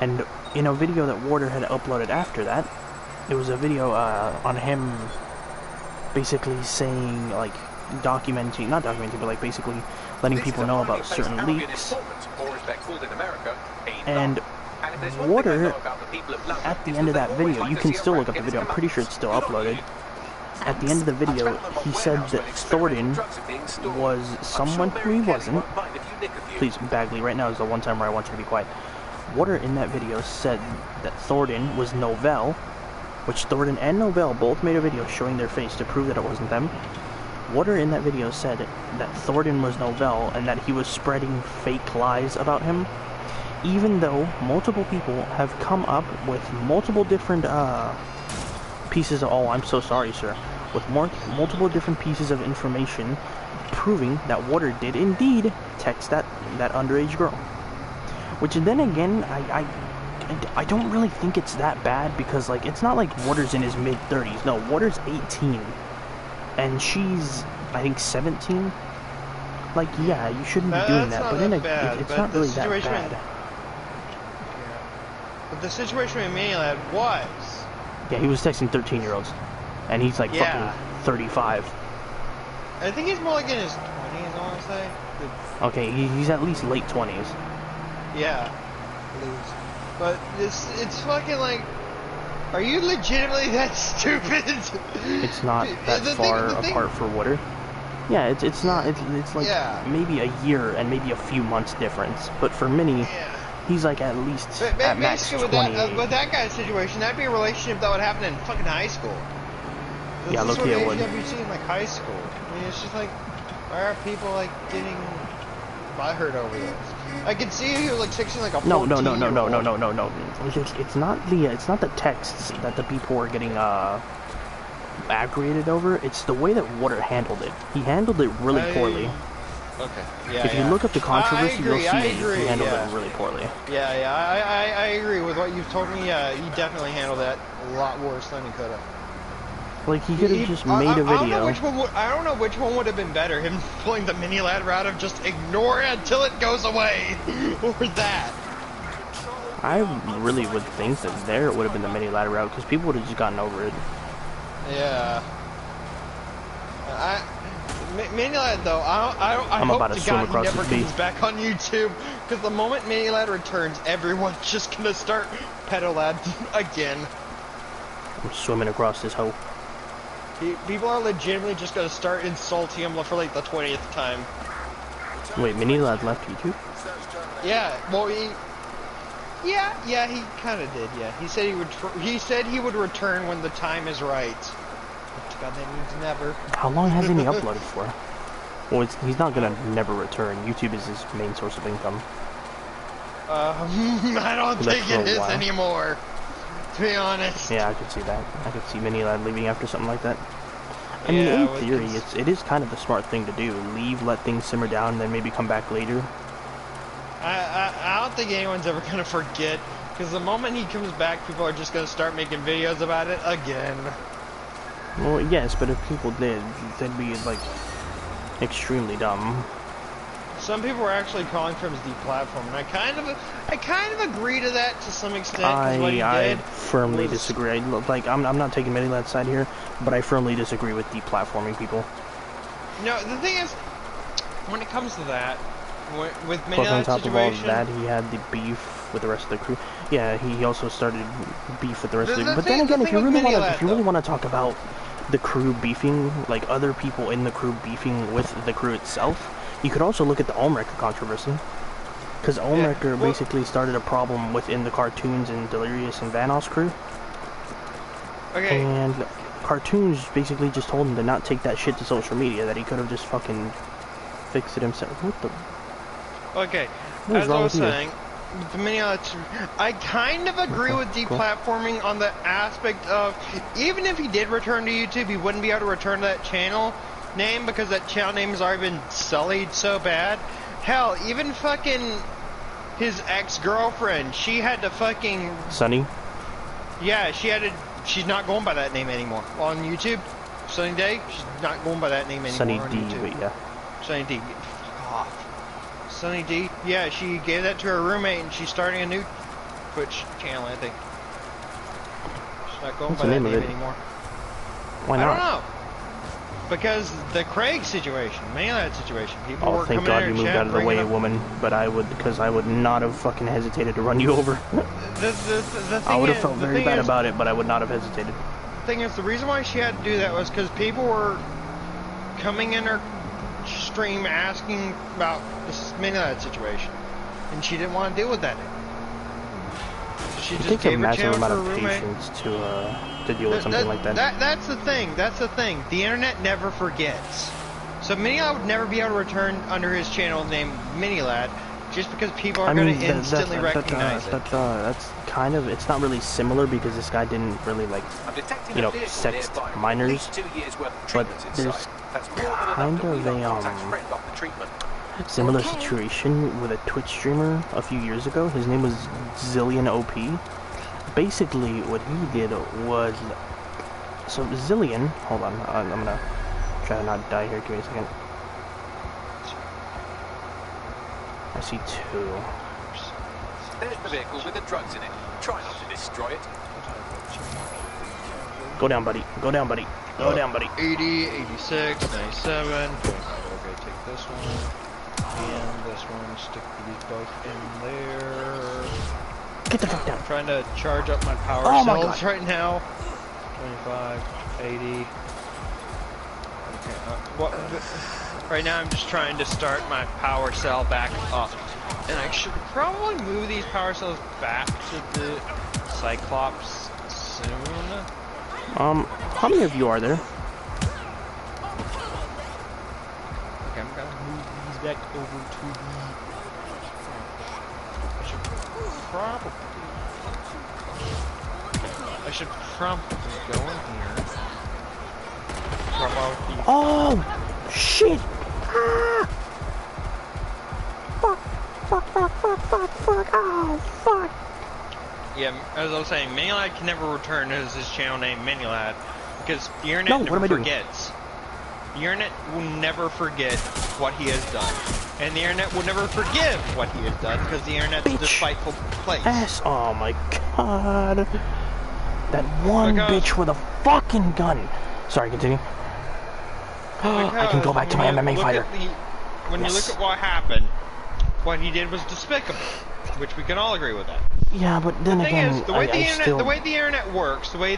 And in a video that Water had uploaded after that, it was a video on him basically saying, like, not documenting, but like basically letting people know about certain leaks. And Water, at the end of that video, you can still look up the video, I'm pretty sure it's still uploaded. At the end of the video, he said that Thornton was someone who he wasn't. Please, Bagley, right now is the one time where I want you to be quiet. Water in that video said that Thornton was Novell, which Thornton and Novell both made a video showing their face to prove that it wasn't them. Water in that video said that Thornton was Novell and that he was spreading fake lies about him, even though multiple people have come up with multiple different pieces of, oh, I'm so sorry, sir, with multiple different pieces of information proving that Water did indeed text that underage girl. Which then again, I don't really think it's that bad because, like, it's not like Water's in his mid-30s. No, Water's 18. And she's, I think, 17. Like, yeah, you shouldn't be doing that, but then it's not really that bad. Yeah. But the situation with me was... Yeah, he was texting 13-year-olds. And he's, like, fucking 35. I think he's more like in his 20s, I want to say. Okay, he's at least late 20s. Yeah. But it's fucking like... Are you legitimately that stupid? It's not that far apart for Water. Yeah, it's not. It's like maybe a year and maybe a few months difference. But for Minnie, he's like at least at max 20. With that kind of situation, that'd be a relationship that would happen in fucking high school. Yeah, look here, would. You see in like high school. I mean, it's just like, why are people like getting butthurt over this? I can see you like 16, like a 14-year-old. No. It's not the texts that the people are getting aggravated over. It's the way that Water handled it. He handled it really poorly. Okay. Yeah. If you look up the controversy, you'll see he handled it really poorly. Yeah. I agree with what you've told me. Yeah, he definitely handled that a lot worse than he could have. Like, he could have just made a video. I don't know which one would have been better. Him pulling the mini ladder route of just ignore it until it goes away. Or that. I really would think that there it would have been the mini ladder route, because people would have just gotten over it. Yeah. Mini ladder though, I hope to God he never comes back on YouTube, because the moment mini ladder returns, everyone's just gonna start pedo lad again. I'm swimming across this hole. People are legitimately just gonna start insulting him for like the 20th time. Wait, Mini Lad left YouTube? Yeah, well, yeah, he kind of did. Yeah, he said he would return when the time is right. But God, that means never. How long hasn't he uploaded for? Well, he's not gonna never return. YouTube is his main source of income. I don't think it is anymore. To be honest. Yeah, I could see that. I could see Mini Lad leaving after something like that. I mean, in theory, it is kind of the smart thing to do. Leave, let things simmer down, and then maybe come back later. I don't think anyone's ever gonna forget, because the moment he comes back, people are just gonna start making videos about it again. Well, yes, but if people did, they'd be like extremely dumb. Some people are actually calling for his deplatform, and I kind of agree to that to some extent. I firmly disagree. Like, I'm not taking Mini Lad's side here, but I firmly disagree with deplatforming people. No, the thing is, when it comes to that, with Mini Lad's situation, on top of all of that, he had the beef with the rest of the crew. Yeah, he also started beef with the rest of the crew. But then again, if you really want to talk about the crew beefing, like other people in the crew beefing with the crew itself, you could also look at the Olmrecker controversy. Because Olmrecker basically started a problem within the Cartoons and Delirious and Vanoss crew. Okay. And Cartoons basically just told him to not take that shit to social media, that he could have just fucking fixed it himself. What the? Okay, as I was saying, the I kind of agree with deplatforming on the aspect of, even if he did return to YouTube, he wouldn't be able to return to that channel name, because that channel name has already been sullied so bad. Hell, even fucking his ex-girlfriend, she had to fucking... Sunny? Yeah, she's not going by that name anymore. On YouTube, Sunny Day, she's not going by that name anymore. Sunny on D, YouTube. but yeah. Sunny D, fuck off. Sunny D, yeah, she gave that to her roommate, and she's starting a new Twitch channel, I think. She's not going by that name anymore. Why not? I don't know. Because the Craig situation, that situation, people were thank God you moved out of the way, woman. But because I would not have fucking hesitated to run you over. I would have felt very bad about it, but I would not have hesitated. The thing is, the reason why she had to do that was because people were coming in her stream asking about this that situation, and she didn't want to deal with that. So she just gave her channel to her roommate. It takes a massive amount of patience to deal with something like that. That's the thing. That's the thing. The internet never forgets. So Minilad would never be able to return under his channel name Minilad, just because people are going to instantly recognize it. That's kind of, it's not really similar, because this guy didn't really sext minors, but there's kind of a similar situation with a Twitch streamer a few years ago. His name was Zillion OP. Basically, what he did was, so Zillion, hold on, I'm gonna try to not die here, give me a second. I see two. There's the vehicle with the drugs in it. Try not to destroy it. Go down, buddy. Go down, buddy. Go down, buddy. 80, 86, 97. Okay, take this one. And this one. Stick these both in there. Get the fuck down. I'm trying to charge up my power cells right now. 25, 80. Okay, right now I'm just trying to start my power cell back up. And I should probably move these power cells back to the Cyclops soon. How many of you are there? Okay, I'm gonna move these back over to the... I should probably go in here. Oh! Shit! Ah! oh, fuck. Yeah, as I was saying, Minilad can never return as his channel name, Minilad, because the internet never forgets. The internet will never forget what he has done. And the internet will never forgive what he has done, because the internet's a despiteful place. Oh my god. That one bitch with a fucking gun. Sorry, continue. I can go back to my MMA fighter. When you look at what happened, what he did was despicable, which we can all agree with that. Yeah, but then again, the way the internet works, people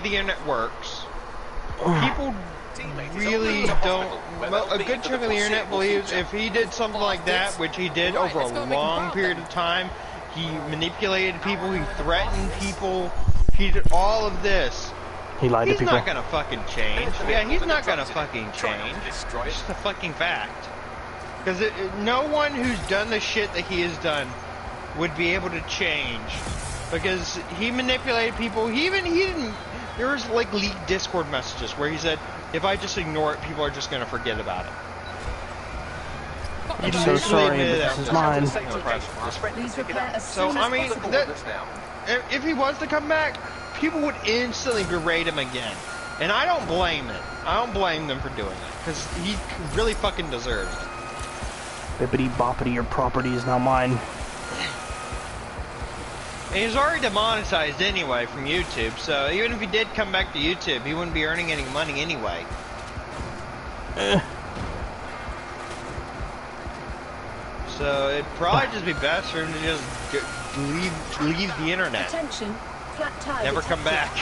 really don't. Well, a good chunk of the internet believes if he did something like that, which he did over a long period of time, he manipulated people, he threatened people, he did all of this. He lied to people. He's not gonna fucking change. Yeah, he's not gonna fucking change. It's just a fucking fact. Because no one who's done the shit that he has done would be able to change. Because he manipulated people. He didn't. There was like leaked Discord messages where he said, "If I just ignore it, people are just gonna forget about it." I'm so sorry, but this is mine. So I mean, if he was to come back, people would instantly berate him again, and I don't blame it. I don't blame them for doing it because he really fucking deserves it. Bippity boppity, your property is now mine. And he's already demonetized anyway from YouTube, so even if he did come back to YouTube, he wouldn't be earning any money anyway. So it'd probably just be best for him to just leave the internet. Attention, flat tire never come back.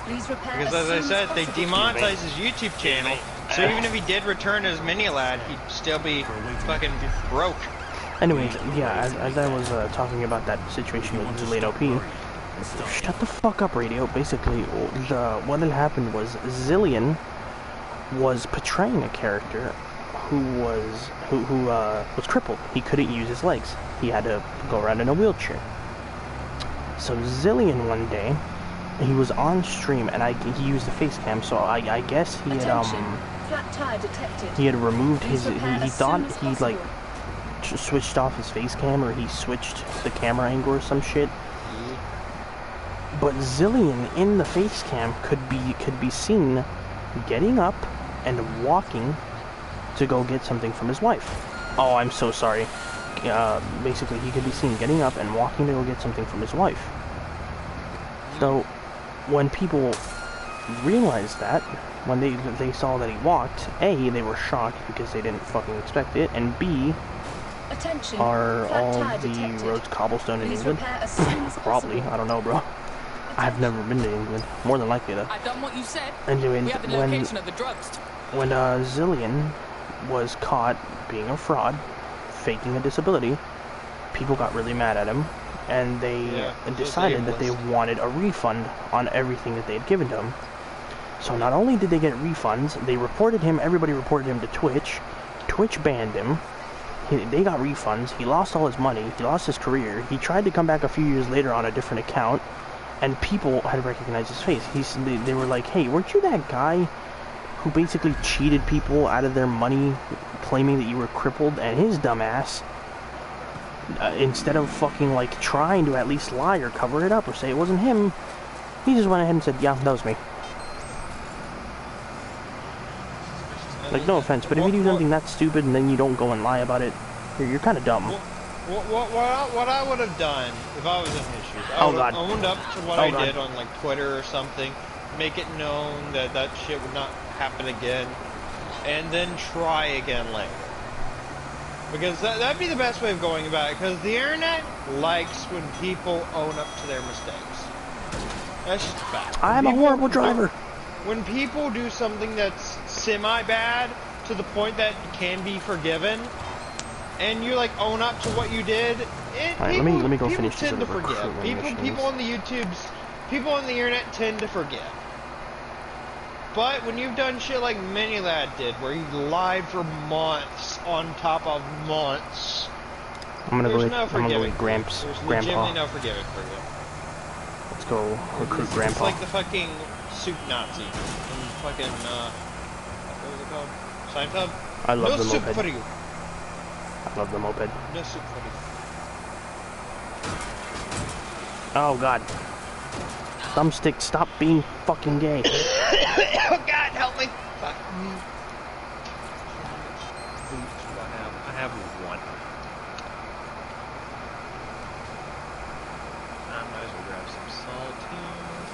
Please repair because as I said, they demonetized his YouTube channel, so even if he did return as Minilad, he'd still be fucking broke. Anyways, yeah, as I was talking about that situation with Zillion OP, shut the fuck up, Radio. Basically, what had happened was Zillion was portraying a character who was crippled. He couldn't use his legs. He had to go around in a wheelchair. So Zillion one day, he was on stream, and he used the face cam. So I guess he had flat tire detected. He had removed his. He thought he like switched off his face cam, or he switched the camera angle or some shit. But Zillion in the face cam could be seen getting up and walking to go get something from his wife. Oh, I'm so sorry. Basically, he could be seen getting up and walking to go get something from his wife. So, when people realized that, when they saw that he walked, A, they were shocked because they didn't fucking expect it, and B, attention, are all the roads cobblestone in England? Probably, I don't know, bro. I've never been to England. More than likely, though. I've done what you said. Anyway, we have the location of the drugs. When Zillion was caught being a fraud, faking a disability, people got really mad at him, and they decided that they wanted a refund on everything that they had given to him. So not only did they get refunds, they reported him, everybody reported him to Twitch. Twitch banned him. They got refunds. He lost all his money. He lost his career. He tried to come back a few years later on a different account, and people had recognized his face. They were like, "Hey, weren't you that guy who basically cheated people out of their money, claiming that you were crippled?" And his dumbass, instead of fucking like trying to at least lie or cover it up or say it wasn't him, he just went ahead and said, "Yeah, that was me." Like, no offense, but if you do something that stupid and then you don't go and lie about it, you're kind of dumb. What I would have done if I was in his shoes, I would have owned up to what I did on like Twitter or something, make it known that that shit would not happen again, and then try again later. Because that'd be the best way of going about it, because the internet likes when people own up to their mistakes. That's just a fact. I'm a horrible driver. When people do something that's semi-bad to the point that it can be forgiven, and you like own up to what you did, let me go finish this. People tend to forgive. People on the YouTubes, people on the internet tend to forgive. But when you've done shit like Minilad did, where he lied for months on top of months, I'm gonna go with Gramps. There's Grandpa. legitimately no forgiving for you. Let's go recruit Grandpa. It's like the fucking soup Nazi and fucking what was it called? Seinfeld? I love the moped. moped. For you. I love the moped. No soup for you. Oh god. Thumbstick, stop being fucking gay. Oh god, help me! Fuck. I have one. I might as well grab some saltines.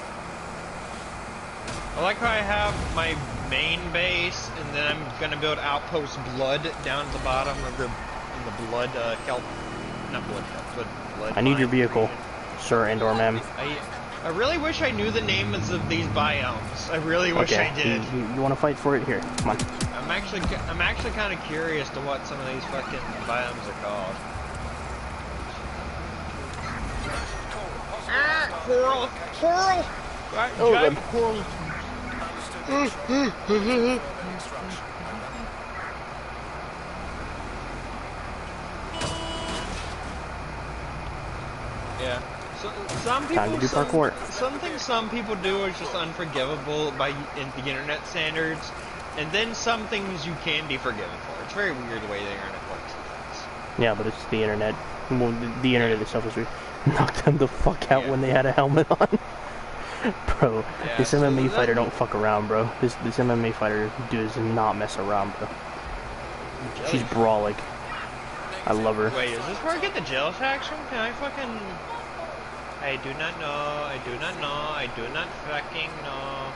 I like how I have my main base, and then I'm gonna build outpost blood down at the bottom of the blood kelp. Not blood kelp, but blood. I need your vehicle, sir and or ma'am. I really wish I knew the names of these biomes. I really wish I did. You want to fight for it? Here, come on. I'm actually kind of curious to what some of these fucking biomes are called. Ah, coral! Giant coral! Yeah. So, some people, Time to do parkour. Some people do is just unforgivable by in the internet standards, and then some things you can be forgiven for. It's very weird the way the internet works. Yeah, but it's the internet. Well, the internet itself is weird. Knocked them the fuck out when they had a helmet on. Bro, Yeah, this so MMA fighter don't fuck around, bro. This MMA fighter does not mess around, bro. She's brawling. I love her. Wait, is this where I get the gel packs from? Can I fucking... I do not know, I do not know, I do not fucking know.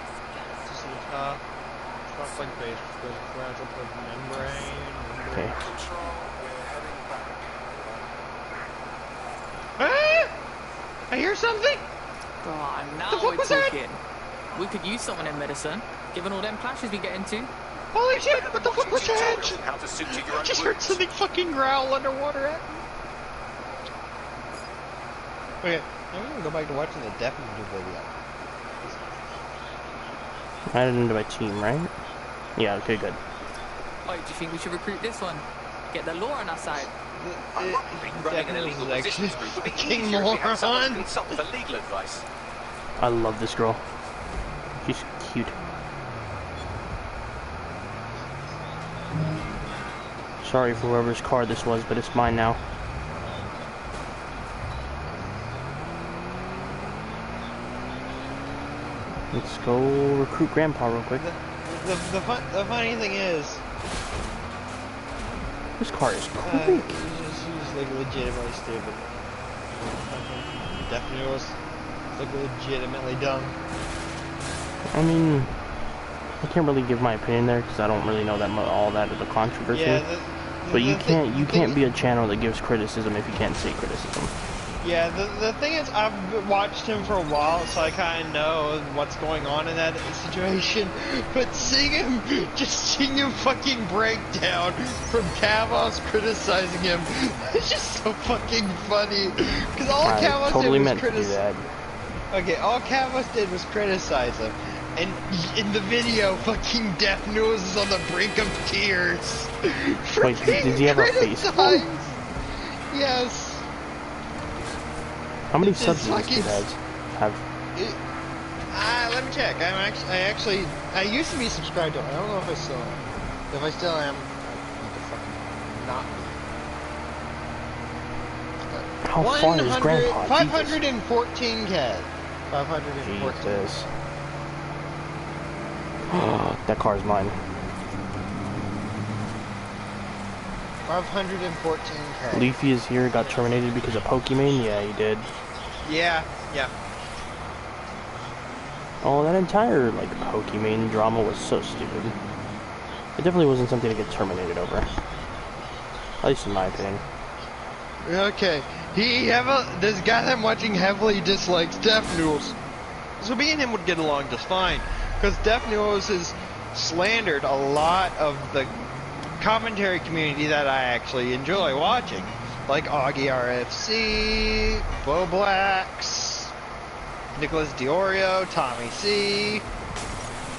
This is the top. Truck like base with fragile membrane. Okay. Ah! I hear something! Oh, now The fuck we're was that? talking. We could use someone in medicine, given all them clashes we get into. Holy shit, what the fuck was that? How to suture your I own just heard wounds. something fucking growl underwater at me. Okay, I'm gonna go back to watching the Death Note video. Added into my team, right? Yeah, okay, good. Oh, do you think we should recruit this one? Get the law on our side. Running an illegal resistance group would be fucking easier if we had someone to moron. consult for legal advice. I love this girl. She's cute. Sorry for whoever's car this was, but it's mine now. Let's go recruit Grandpa real quick. The funny thing is, This car is quick. he's like legitimately stupid. Definitely was like legitimately dumb. I mean, I can't really give my opinion there because I don't really know that all that of the controversy. Yeah, but you can't be a channel that gives criticism if you can't say criticism. Yeah, the thing is, I've watched him for a while, so I kind of know what's going on in that situation. But seeing him fucking break down from Kavos criticizing him, it's just so fucking funny. Because all Kavos totally did was meant to do that. Okay, all Kavos did was criticize him. And in the video, fucking Death News is on the brink of tears. Wait, did he have a face? Yes. How many subs does this kid have? Let me check. I used to be subscribed to him. I don't know if I still am. If I still am, I need to fucking not be. How far is Grandpa? 514K. 514. Jesus. That car's mine. 514K. Leafy is here, got terminated because of Pokemon? Yeah, he did. Yeah. Oh, that entire, Pokemon drama was so stupid. It definitely wasn't something to get terminated over. At least in my opinion. Okay. This guy that I'm watching heavily dislikes Death Noodles. So me and him would get along just fine. Because Death Noodles has slandered a lot of the commentary community that I actually enjoy watching. Like Augie RFC, Bo Blacks, Nicholas Diorio, Tommy C.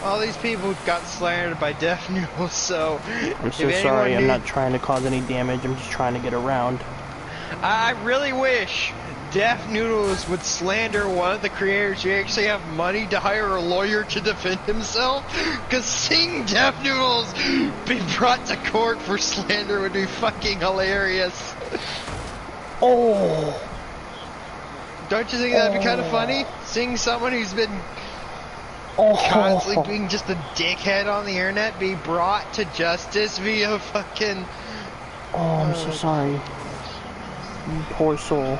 All these people got slandered by Death Noodles, so... I'm so sorry, I'm not trying to cause any damage, I'm just trying to get around. I really wish Death Noodles would slander one of the creators who actually have money to hire a lawyer to defend himself. Because seeing Death Noodles be brought to court for slander would be fucking hilarious. Oh! Don't you think that'd be kind of funny? Seeing someone who's been constantly being just a dickhead on the internet be brought to justice via fucking... Oh, I'm so sorry. You poor soul.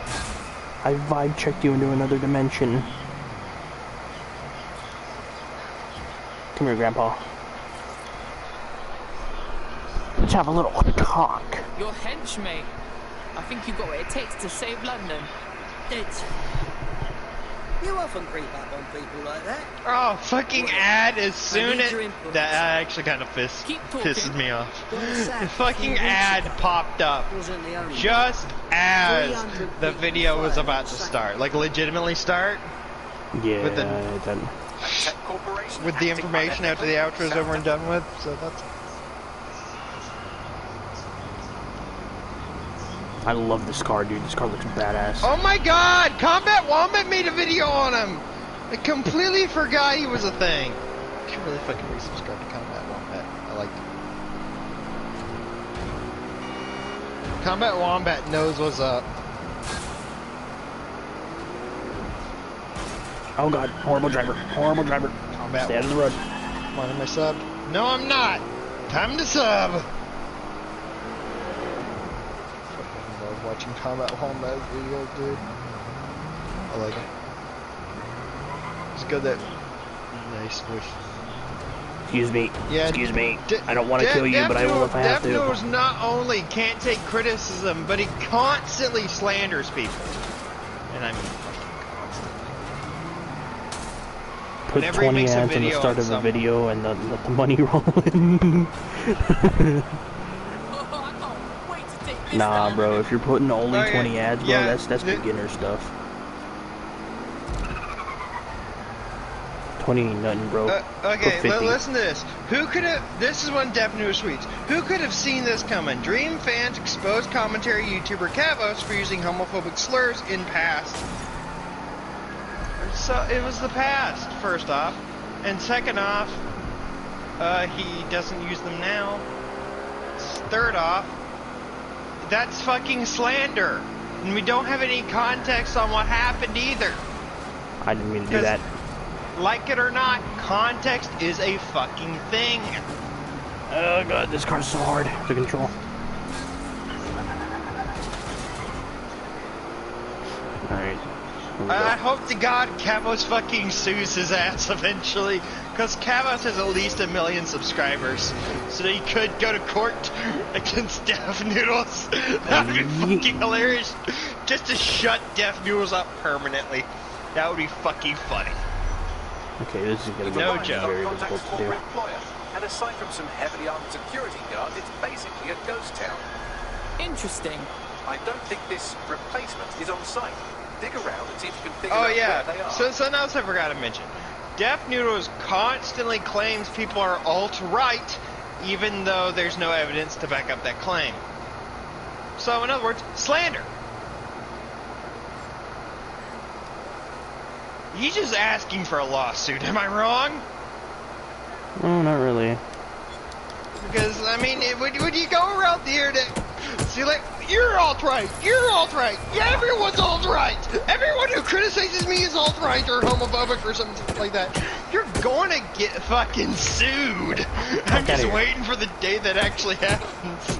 I vibe checked you into another dimension. Come here, Grandpa. Let's have a little talk. Your henchmate. I think you've got what it takes to save London. It's... You often creep up on people like that. Oh, fucking ad as soon as... That actually kind of pisses me off. The fucking ad popped up just as the video was about to start. Like, legitimately start. Yeah, with the information after the outro is over and done with. So that's... I love this car, dude. This car looks badass. Oh my god! Combat Wombat made a video on him! I completely forgot he was a thing. I should really fucking resubscribe to Combat Wombat. I like it. Combat Wombat knows what's up. Oh god, horrible driver. Horrible driver. Combat Stay out of the road. Come on, am I sub? No, I'm not! Time to sub! Watching Combat Wombat videos, dude. I like it. It's good that nice voice. Excuse me. Yeah, excuse me. I don't want to kill you, but I will if I have to. Death not only can't take criticism, but he constantly slanders people. And I mean, put 20 ads in the start of a video and let the money roll in. Nah, bro, if you're putting only 20 ads, bro, that's beginner stuff. 20 ain't nothing, bro. Okay, listen to this. Who could have... This is one Deaf News Sweets. Who could have seen this coming? Dream fans exposed commentary YouTuber Kavos for using homophobic slurs in past. So, it was the past, first off. And second off, he doesn't use them now. Third off, that's fucking slander. And we don't have any context on what happened either. I didn't mean to do that. Like it or not, context is a fucking thing. Oh god, this car's so hard to control. Alright. I hope to God Kavos fucking sues his ass eventually. Because Kavos has at least 1 million subscribers. So that he could go to court against Deaf Noodles. That would be fucking hilarious. Just to shut Deaf Noodles up permanently. That would be fucking funny. Okay, this is gonna be very difficult to do. And aside from some heavily armed security guards, it's basically a ghost town. Interesting. I don't think this replacement is on site. Dig around and see if you can figure out where they are. So something else I forgot to mention. Deaf Noodles constantly claims people are alt-right, even though there's no evidence to back up that claim. So, in other words, slander. He's just asking for a lawsuit, am I wrong? No, not really. Because, I mean, would you go around the internet, see, like, you're alt-right, yeah, everyone's alt-right, everyone who criticizes me is alt-right or homophobic or something like that, you're gonna get fucking sued. I'm just waiting for the day that actually happens.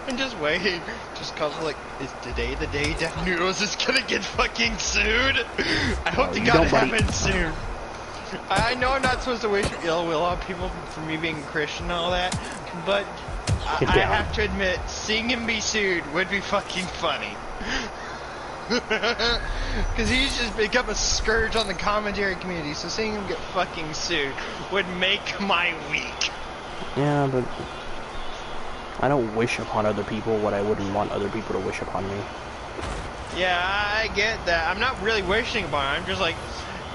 I'm just waiting, just cause, like, is today the day Deaf Noodles is gonna get fucking sued? I hope to God it happens soon. I know I'm not supposed to wish ill will on people for me being Christian and all that, but I have to admit, seeing him be sued would be fucking funny. Because he's just become a scourge on the commentary community, so seeing him get fucking sued would make my week. Yeah, but I don't wish upon other people what I wouldn't want other people to wish upon me. Yeah, I get that. I'm not really wishing upon it, I'm just like,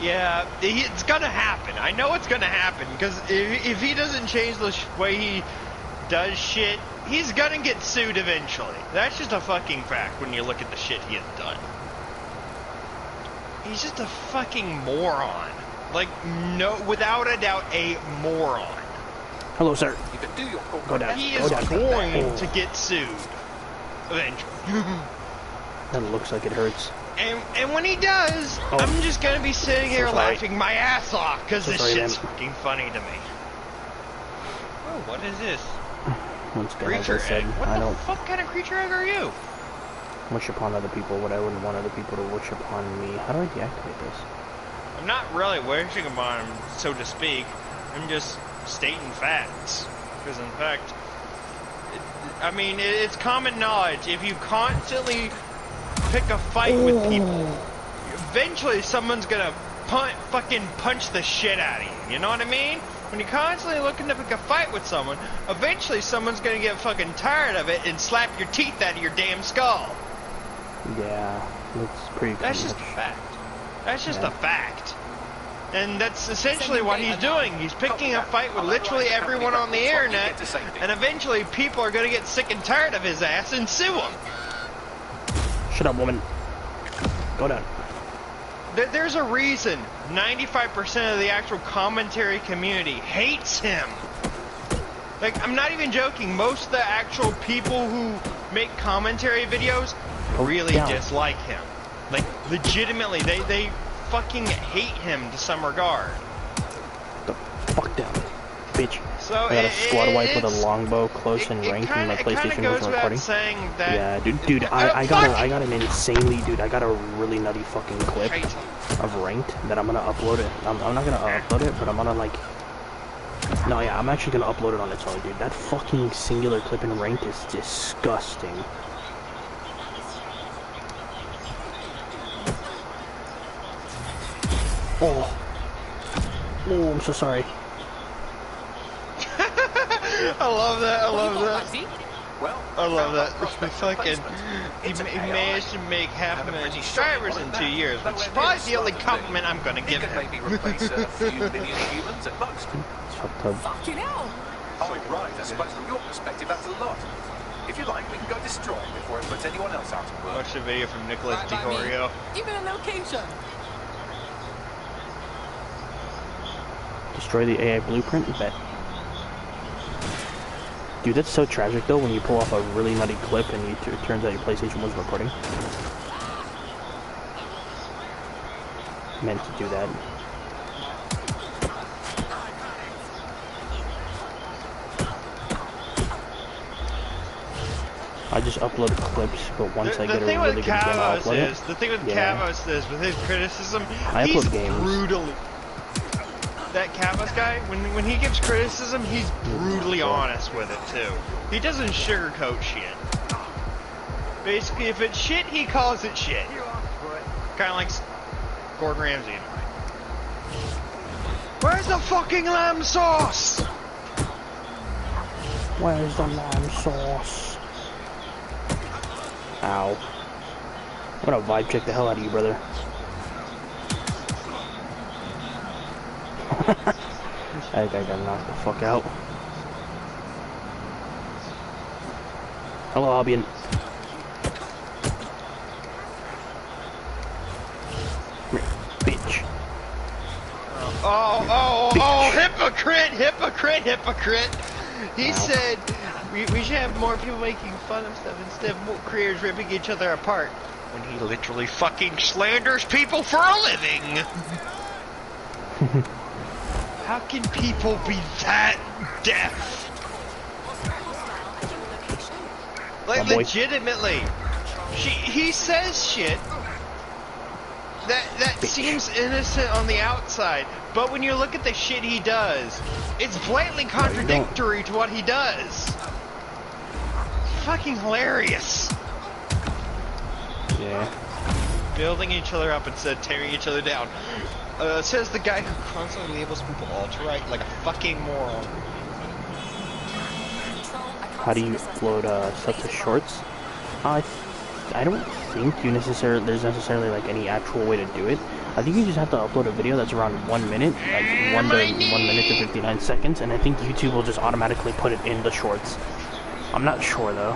yeah, it's gonna happen. I know it's gonna happen, because if he doesn't change the way he does shit, he's gonna get sued eventually. That's just a fucking fact when you look at the shit he has done. He's just a fucking moron. Like, no, without a doubt, a moron. Hello, sir. You can do your Go down. He is going to get sued eventually. That looks like it hurts. And when he does, I'm just gonna be sitting here laughing my ass off because this shit's fucking funny to me. Oh, what is this? Once again, as I said, what the fuck kind of creature egg are you? Wish upon other people what I wouldn't want other people to wish upon me. How do I deactivate this? I'm not really wishing upon him, so to speak. I'm just stating facts. Because in fact, it's common knowledge. If you constantly pick a fight with people, eventually someone's gonna fucking punch the shit out of you. You know what I mean? When you're constantly looking to pick a fight with someone, eventually someone's gonna get fucking tired of it and slap your teeth out of your damn skull. Yeah, that's pretty cool. That's just a fact. That's just a fact. And that's essentially what he's doing. He's picking a fight with literally everyone on the internet, and eventually people are gonna get sick and tired of his ass and sue him. Shut up, woman. Go down. There's a reason 95% of the actual commentary community hates him. Like, I'm not even joking. Most of the actual people who make commentary videos really dislike him. Like, legitimately, they fucking hate him to some regard. The fuck down, bitch. So I got a squad wipe with a longbow close and ranked and my PlayStation wasn't recording. That yeah, dude, I got an insanely, dude, I got a really nutty fucking clip of ranked that I'm gonna upload it. I'm not gonna upload it, but I'm gonna like, no, yeah, I'm actually gonna upload it on its own, dude. That fucking singular clip in ranked is disgusting. Oh, I'm so sorry. I love that. I love that. I love that. Fucking, he managed to make 500,000 subscribers in 2 years, which is probably the only compliment I'm gonna give him. Maybe replace a few million humans at most. Fucking hell! Oh, right. I suppose from your perspective, that's a lot. If you like, we can go destroy it before it puts anyone else out of work. Watch the video from Nicholas DiCorio. Give me a location. Destroy the AI blueprint? Bet. Dude, that's so tragic though when you pull off a really nutty clip and it turns out your PlayStation wasn't recording. Meant to do that. I just upload clips, but once I get a really good game, I'll upload it. The thing with Kavos is, with his criticism, he's brutally... That Kavos guy, when he gives criticism, he's brutally honest with it, too. He doesn't sugarcoat shit. Basically, if it's shit, he calls it shit. Kinda like Gordon Ramsay. Where's the fucking lamb sauce? Where's the lamb sauce? Ow. I'm gonna vibe check the hell out of you, brother. I think I got knocked the fuck out. Hello, Albion. Bitch. Oh, hypocrite. He said we should have more people making fun of stuff instead of more creators ripping each other apart. When he literally fucking slanders people for a living. How can people be that deaf? Like, legitimately. He says shit that seems innocent on the outside, but when you look at the shit he does, it's blatantly contradictory to what he does. It's fucking hilarious. Yeah. Building each other up instead of tearing each other down. Says the guy who constantly labels people alt-right like a fucking moron. How do you upload stuff to shorts? I don't think there's necessarily like any actual way to do it. I think you just have to upload a video that's around 1 minute, like 1 minute to 59 seconds, and I think YouTube will just automatically put it in the shorts. I'm not sure though.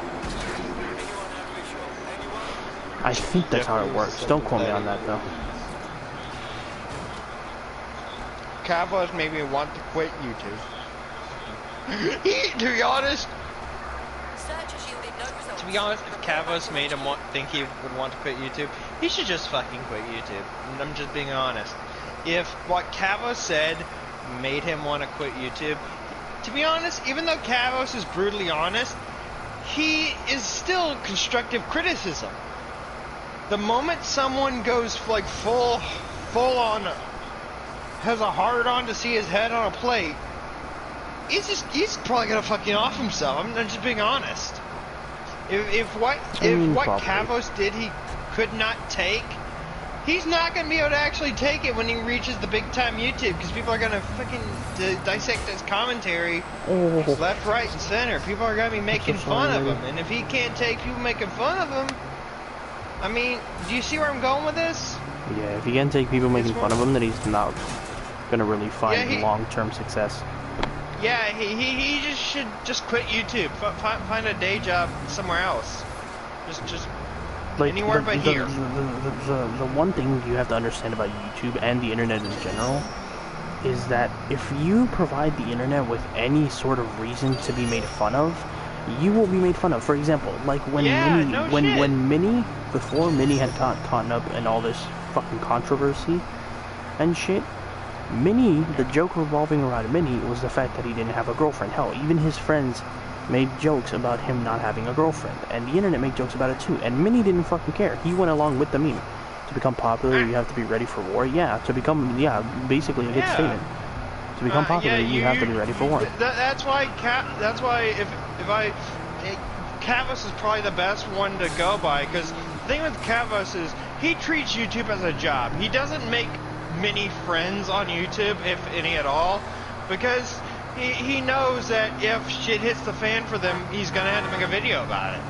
I think that's how it works. Don't quote me on that though. Kavos made me want to quit YouTube. To be honest, if Kavos made him think he would want to quit YouTube, he should just fucking quit YouTube. I'm just being honest. If what Cavos said made him want to quit YouTube, to be honest, even though Cavos is brutally honest, he is still constructive criticism. The moment someone goes like full on, has a hard on to see his head on a plate, he's probably gonna fucking off himself. I'm just being honest. If what Cavos did he could not take, he's not gonna be able to actually take it when he reaches the big time YouTube, because people are gonna fucking dissect his commentary left, right, and center. People are gonna be making fun of him, and if he can't take people making fun of him, I mean, do you see where I'm going with this? Yeah, if he can't take people making fun of him, then he's not gonna really find long-term success. Yeah, he just should just quit YouTube. Find a day job somewhere else. Just like, anywhere but here. The one thing you have to understand about YouTube and the internet in general is that if you provide the internet with any sort of reason to be made fun of, you will be made fun of. For example, like when Minnie, before Minnie had caught up in all this fucking controversy and shit, Minnie, the joke revolving around Minnie was the fact that he didn't have a girlfriend. Hell, even his friends made jokes about him not having a girlfriend, and the internet made jokes about it too, and Minnie didn't fucking care. He went along with the meme. To become popular, you have to be ready for war. Yeah, to become, basically a good statement. To become popular, you have to be ready for war. That's why if Cavos is probably the best one to go by, because the thing with Cavos is he treats YouTube as a job. He doesn't make many friends on YouTube, if any at all, because he knows that if shit hits the fan for them, he's gonna have to make a video about it.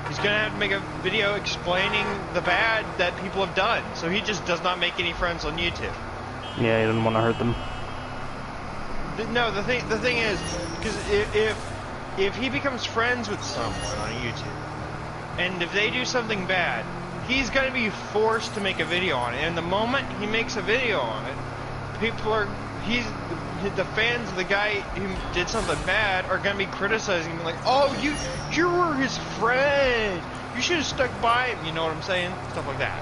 He's gonna have to make a video explaining the bad that people have done. So he just does not make any friends on YouTube. Yeah, he doesn't want to hurt them. No, the thing is, because if he becomes friends with someone on YouTube, and if they do something bad, he's going to be forced to make a video on it. And the moment he makes a video on it, the fans of the guy who did something bad are going to be criticizing him, like, oh, you were his friend, you should have stuck by him, you know what I'm saying? Stuff like that.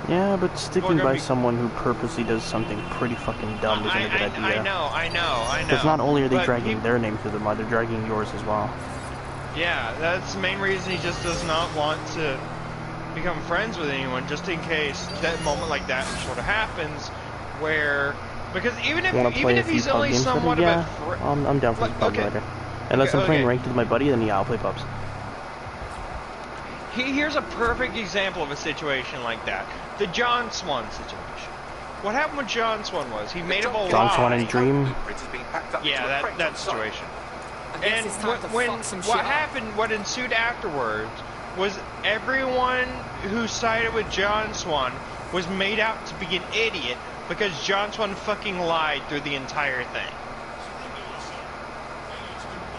Yeah, but sticking by someone who purposely does something pretty fucking dumb isn't a good idea. I know. Because not only are they dragging their name through the mud, they're dragging yours as well. Yeah, that's the main reason he just does not want to become friends with anyone, just in case that moment like that sort of happens, where, because even if he's only somewhat of a I'm down for the pub later. Unless I'm playing ranked with my buddy, then yeah, I'll play pubs. Here's a perfect example of a situation like that. The John Swan situation. What happened with John Swan was he made up a lie. John Swan and Dream? Yeah, that situation. And what ensued afterwards was everyone who sided with John Swan was made out to be an idiot because John Swan fucking lied through the entire thing.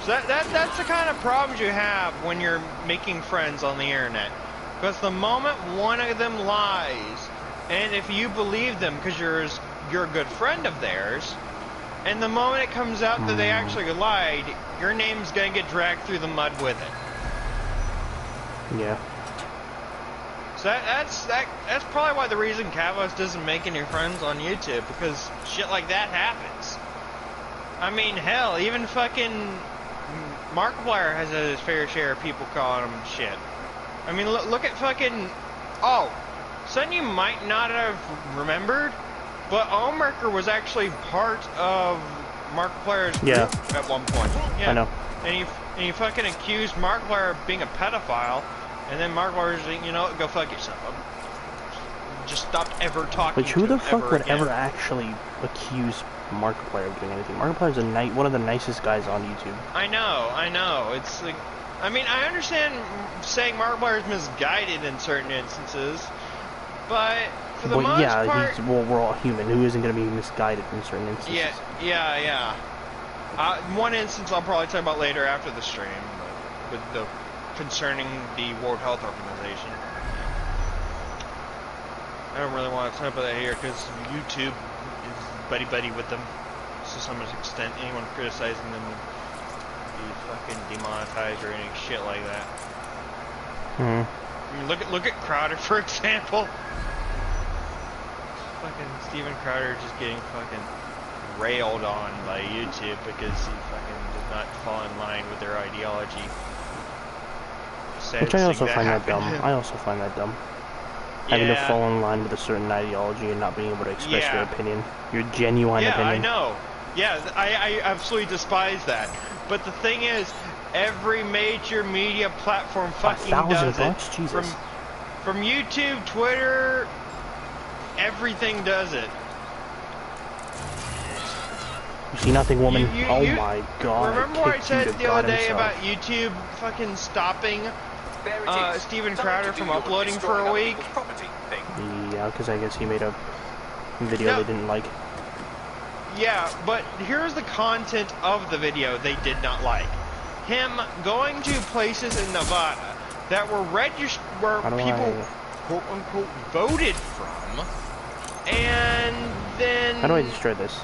So that's the kind of problems you have when you're making friends on the internet. Because the moment one of them lies, and if you believe them because you're a good friend of theirs, and the moment it comes out that they actually lied, your name's gonna get dragged through the mud with it. Yeah. So that's probably why the reason Cavos doesn't make any friends on YouTube, because shit like that happens. I mean, hell, even fucking Markiplier has his fair share of people calling him shit. I mean, look at fucking... Oh, something you might not have remembered, but Allmerker was actually part of Markiplier's group at one point. Yeah, I know. And he fucking accused Markiplier of being a pedophile, and then Markiplier's like, you know, go fuck yourself. Just stopped ever talking to him. But who the fuck would again. ever actually accuse Markiplier of doing anything? Markiplier's one of the nicest guys on YouTube. I know. It's like, I mean, I understand saying Markiplier is misguided in certain instances, but for the most part... well, we're all human. Who isn't going to be misguided in certain instances? Yeah. One instance I'll probably talk about later after the stream, with concerning the World Health Organization. I don't really want to talk about that here because YouTube is buddy-buddy with them to some extent. Anyone criticizing them would be fucking demonetized or any shit like that. I mean, look at Crowder, for example. Fucking Steven Crowder just getting fucking railed on by YouTube because he fucking did not fall in line with their ideology. Which I also find that dumb. I also find that dumb. Having to fall in line with a certain ideology and not being able to express your opinion. Your genuine opinion. Yeah, I know. Yeah, I absolutely despise that. But the thing is, every major media platform fucking does it. Jesus. From YouTube, Twitter, everything does it. You see nothing, woman? Oh my god. Remember what I said the other day about YouTube fucking stopping Steven Crowder from uploading for a week? Yeah, because I guess he made a video they didn't like. Yeah, but here's the content of the video they did not like. Him going to places in Nevada that were where people quote unquote voted from, and then how do I destroy this?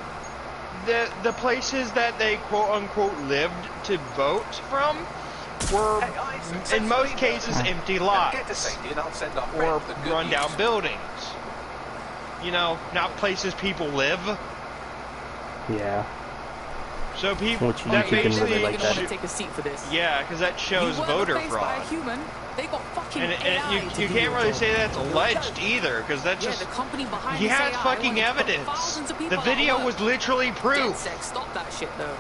The places that they quote unquote lived to vote from were in most cases empty lots or rundown buildings. You know, not places people live. Yeah. So people that basically really like that. Take a seat for this. Yeah, because that shows voter fraud. They got fucking and you can't really say that's alleged either, because that's just the company behind he has fucking evidence. The video was literally proof. Stop that shit though.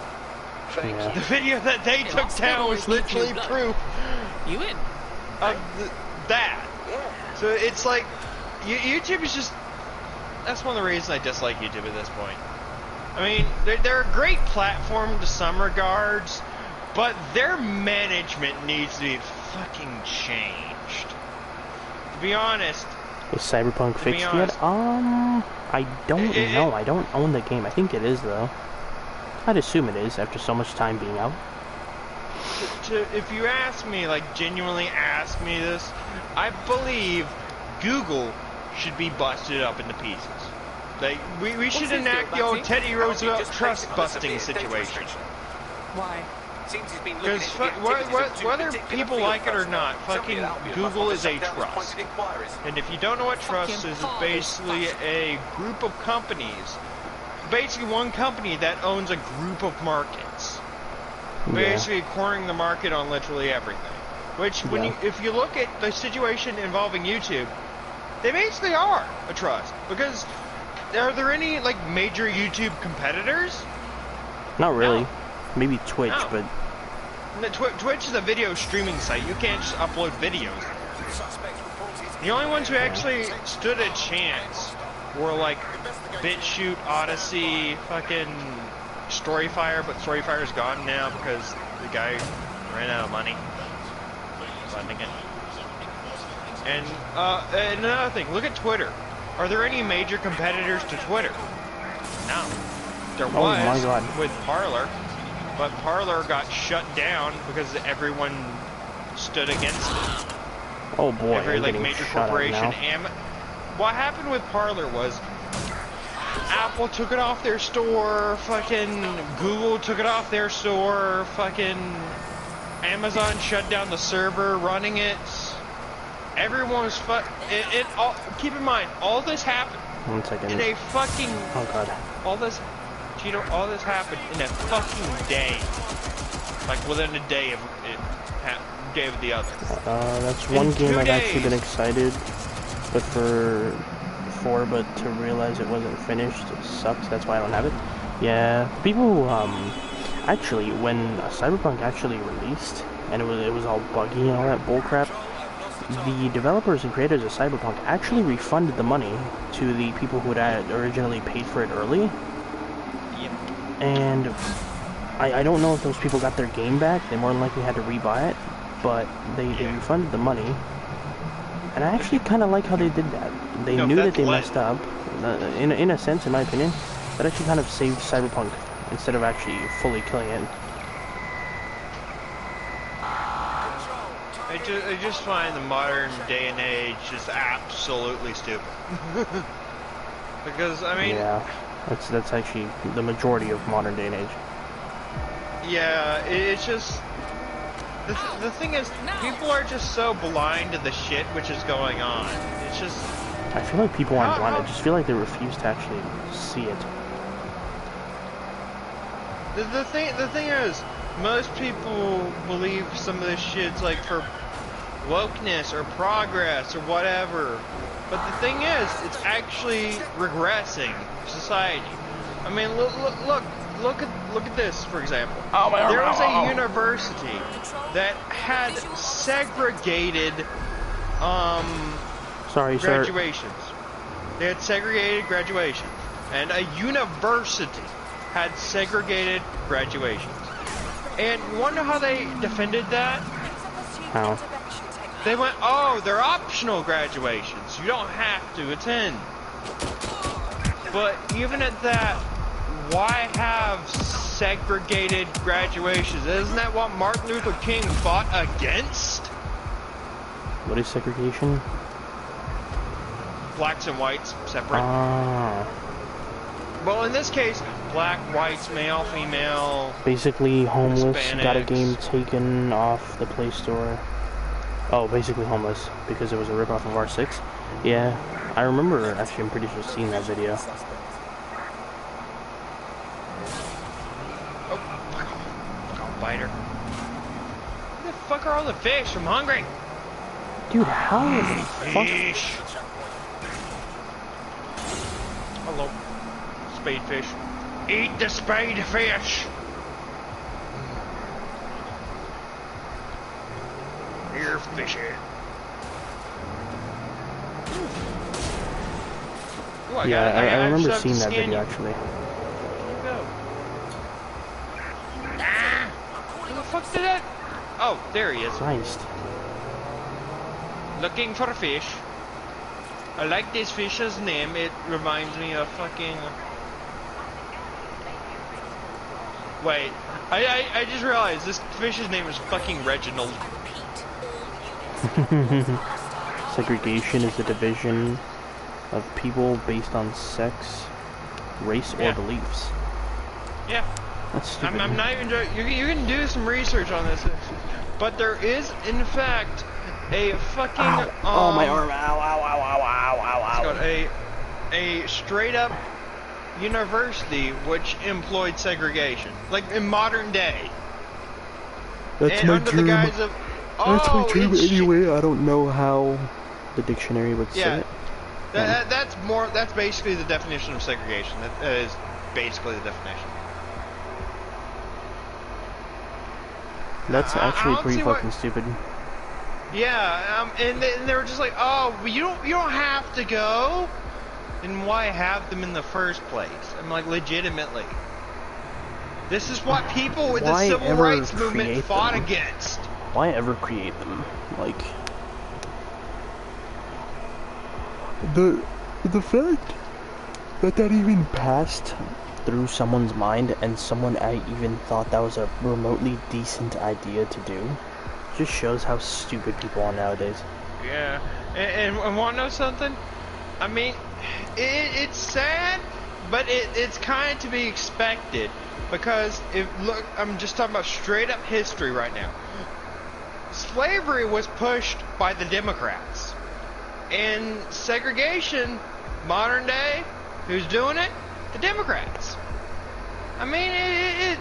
Yeah. The video that they took down was literally proof. You in? Of that. So it's like YouTube is just. That's one of the reasons I dislike YouTube at this point. I mean, they're a great platform to some regards, but their management needs to be fucking changed. To be honest. Is Cyberpunk fixed yet? I don't know. I don't own the game. I think it is, though. I'd assume it is, after so much time being out. If you ask me, like, genuinely ask me this, I believe Google should be busted up into pieces. Like, we should enact the old Teddy Roosevelt trust-busting situation. Why? Because whether people like it or not, fucking Google is a trust. And if you don't know what trust is, it's basically a group of companies. Basically one company that owns a group of markets. Basically cornering the market on literally everything. Which, if you look at the situation involving YouTube, they basically are a trust. Because are there any, like, major YouTube competitors? Not really. No. Maybe Twitch, but... Twitch is a video streaming site. You can't just upload videos. The only ones who actually stood a chance were, like, BitChute, Odyssey, fucking Storyfire, but Storyfire's gone now because the guy ran out of money funding it. And another thing, look at Twitter. Are there any major competitors to Twitter? No. There was with Parler, but Parler got shut down because everyone stood against it. Oh boy, every like major corporation. What happened with Parler was Apple took it off their store, fucking Google took it off their store, fucking Amazon shut down the server running it. Everyone was keep in mind, all this happened 1 second. in a fucking... Oh god. All this happened in a fucking day. Like within a day of it, day of the other. That's one game I've actually been excited for, but to realize it wasn't finished, it sucks. That's why I don't have it. Yeah, people actually, when Cyberpunk actually released and it was all buggy and all that bullcrap, the developers and creators of Cyberpunk actually refunded the money to the people who had originally paid for it early. Yep. And I don't know if those people got their game back. They more than likely had to rebuy it, but they refunded the money. And I actually kind of like how they did that. They knew that they messed up. In a sense, in my opinion, that actually kind of saved Cyberpunk instead of actually fully killing it. I just find the modern day and age just absolutely stupid. Because, I mean... Yeah, that's actually the majority of modern day and age. Yeah, it's just... The thing is, people are just so blind to the shit which is going on. It's just... I feel like people aren't blind. I just feel like they refuse to actually see it. The thing is, most people believe some of this shit's like for wokeness or progress or whatever. But the thing is, it's actually regressing society. I mean, look at this, for example. There was a university that had segregated graduations. They had segregated graduations, and a university had segregated graduations. And you wonder how they defended that? How? They went, oh, they're optional graduations. You don't have to attend. But even at that, why have segregated graduations? Isn't that what Martin Luther King fought against? What is segregation? Blacks and whites separate. Well, in this case, black, whites, male, female. Basically, homeless. Hispanics. Got a game taken off the Play Store. Oh, basically homeless because it was a ripoff of R6. Yeah, I remember. Actually, I'm pretty sure seeing that video. Oh, fuck off, biter. Where the fuck are all the fish? I'm hungry. Dude, how the fuck? Fish. Hello, spadefish. Eat the spadefish. You're fishy. Ooh, I remember seeing that video actually. Where'd you go? Ah! Where the fuck did that? Oh, there he is. Christ. Looking for a fish. I like this fish's name. It reminds me of fucking... Wait. I just realized this fish's name is fucking Reginald. Segregation is the division of people based on sex, race, or beliefs. Yeah. That's stupid. I'm not even joking. You can do some research on this. But there is, in fact, a fucking... oh, my arm. Ow, ow, ow, ow, ow, ow, ow. It's called a straight-up university which employed segregation. Like, in modern day. That's and my under dream. The guise of, That's my dream anyway. I don't know how the dictionary would say it. That's basically the definition of segregation. That is basically the definition. That's actually pretty fucking stupid. Yeah, and they were just like, oh, but you don't have to go. And why have them in the first place? I'm like, legitimately. This is what people with the civil rights movement fought against. Why ever create them? Like, the fact that even passed through someone's mind and someone even thought that was a remotely decent idea to do just shows how stupid people are nowadays. Yeah, and want to know something? I mean, it's sad, but it's kind of to be expected because look, I'm just talking about straight up history right now. Slavery was pushed by the Democrats, and segregation, modern day, who's doing it? The Democrats. I mean,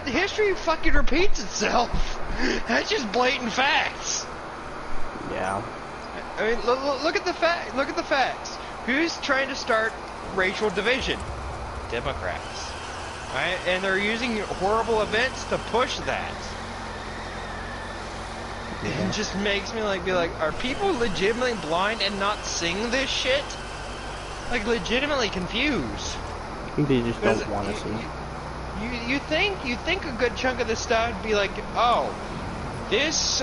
history fucking repeats itself. That's just blatant facts. Yeah. I mean, look at the fact. Look at the facts. Who's trying to start racial division? Democrats. Right? And they're using horrible events to push that. It just makes me be like, are people legitimately blind and not seeing this shit? Like, legitimately confused. I think they just don't want to see. You think a good chunk of this stuff would be like, oh, this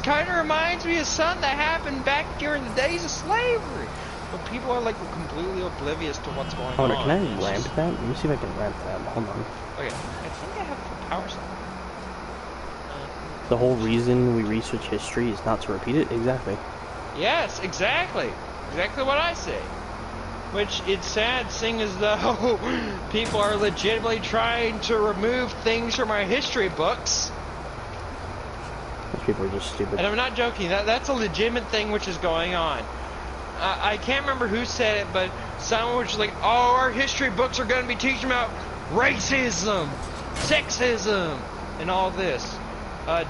kind of reminds me of something that happened back during the days of slavery. But people are like completely oblivious to what's going on. Hold on, can I ramp that? Let me see if I can ramp that. Hold on. Okay, I think I have a power supply. The whole reason we research history is not to repeat it? Exactly. Yes, exactly. Exactly what I say. Which, it's sad seeing as though people are legitimately trying to remove things from our history books. That's People are just stupid. And I'm not joking. That's a legitimate thing which is going on. I can't remember who said it, but someone was just like, "Oh, our history books are going to be teaching about racism, sexism, and all this."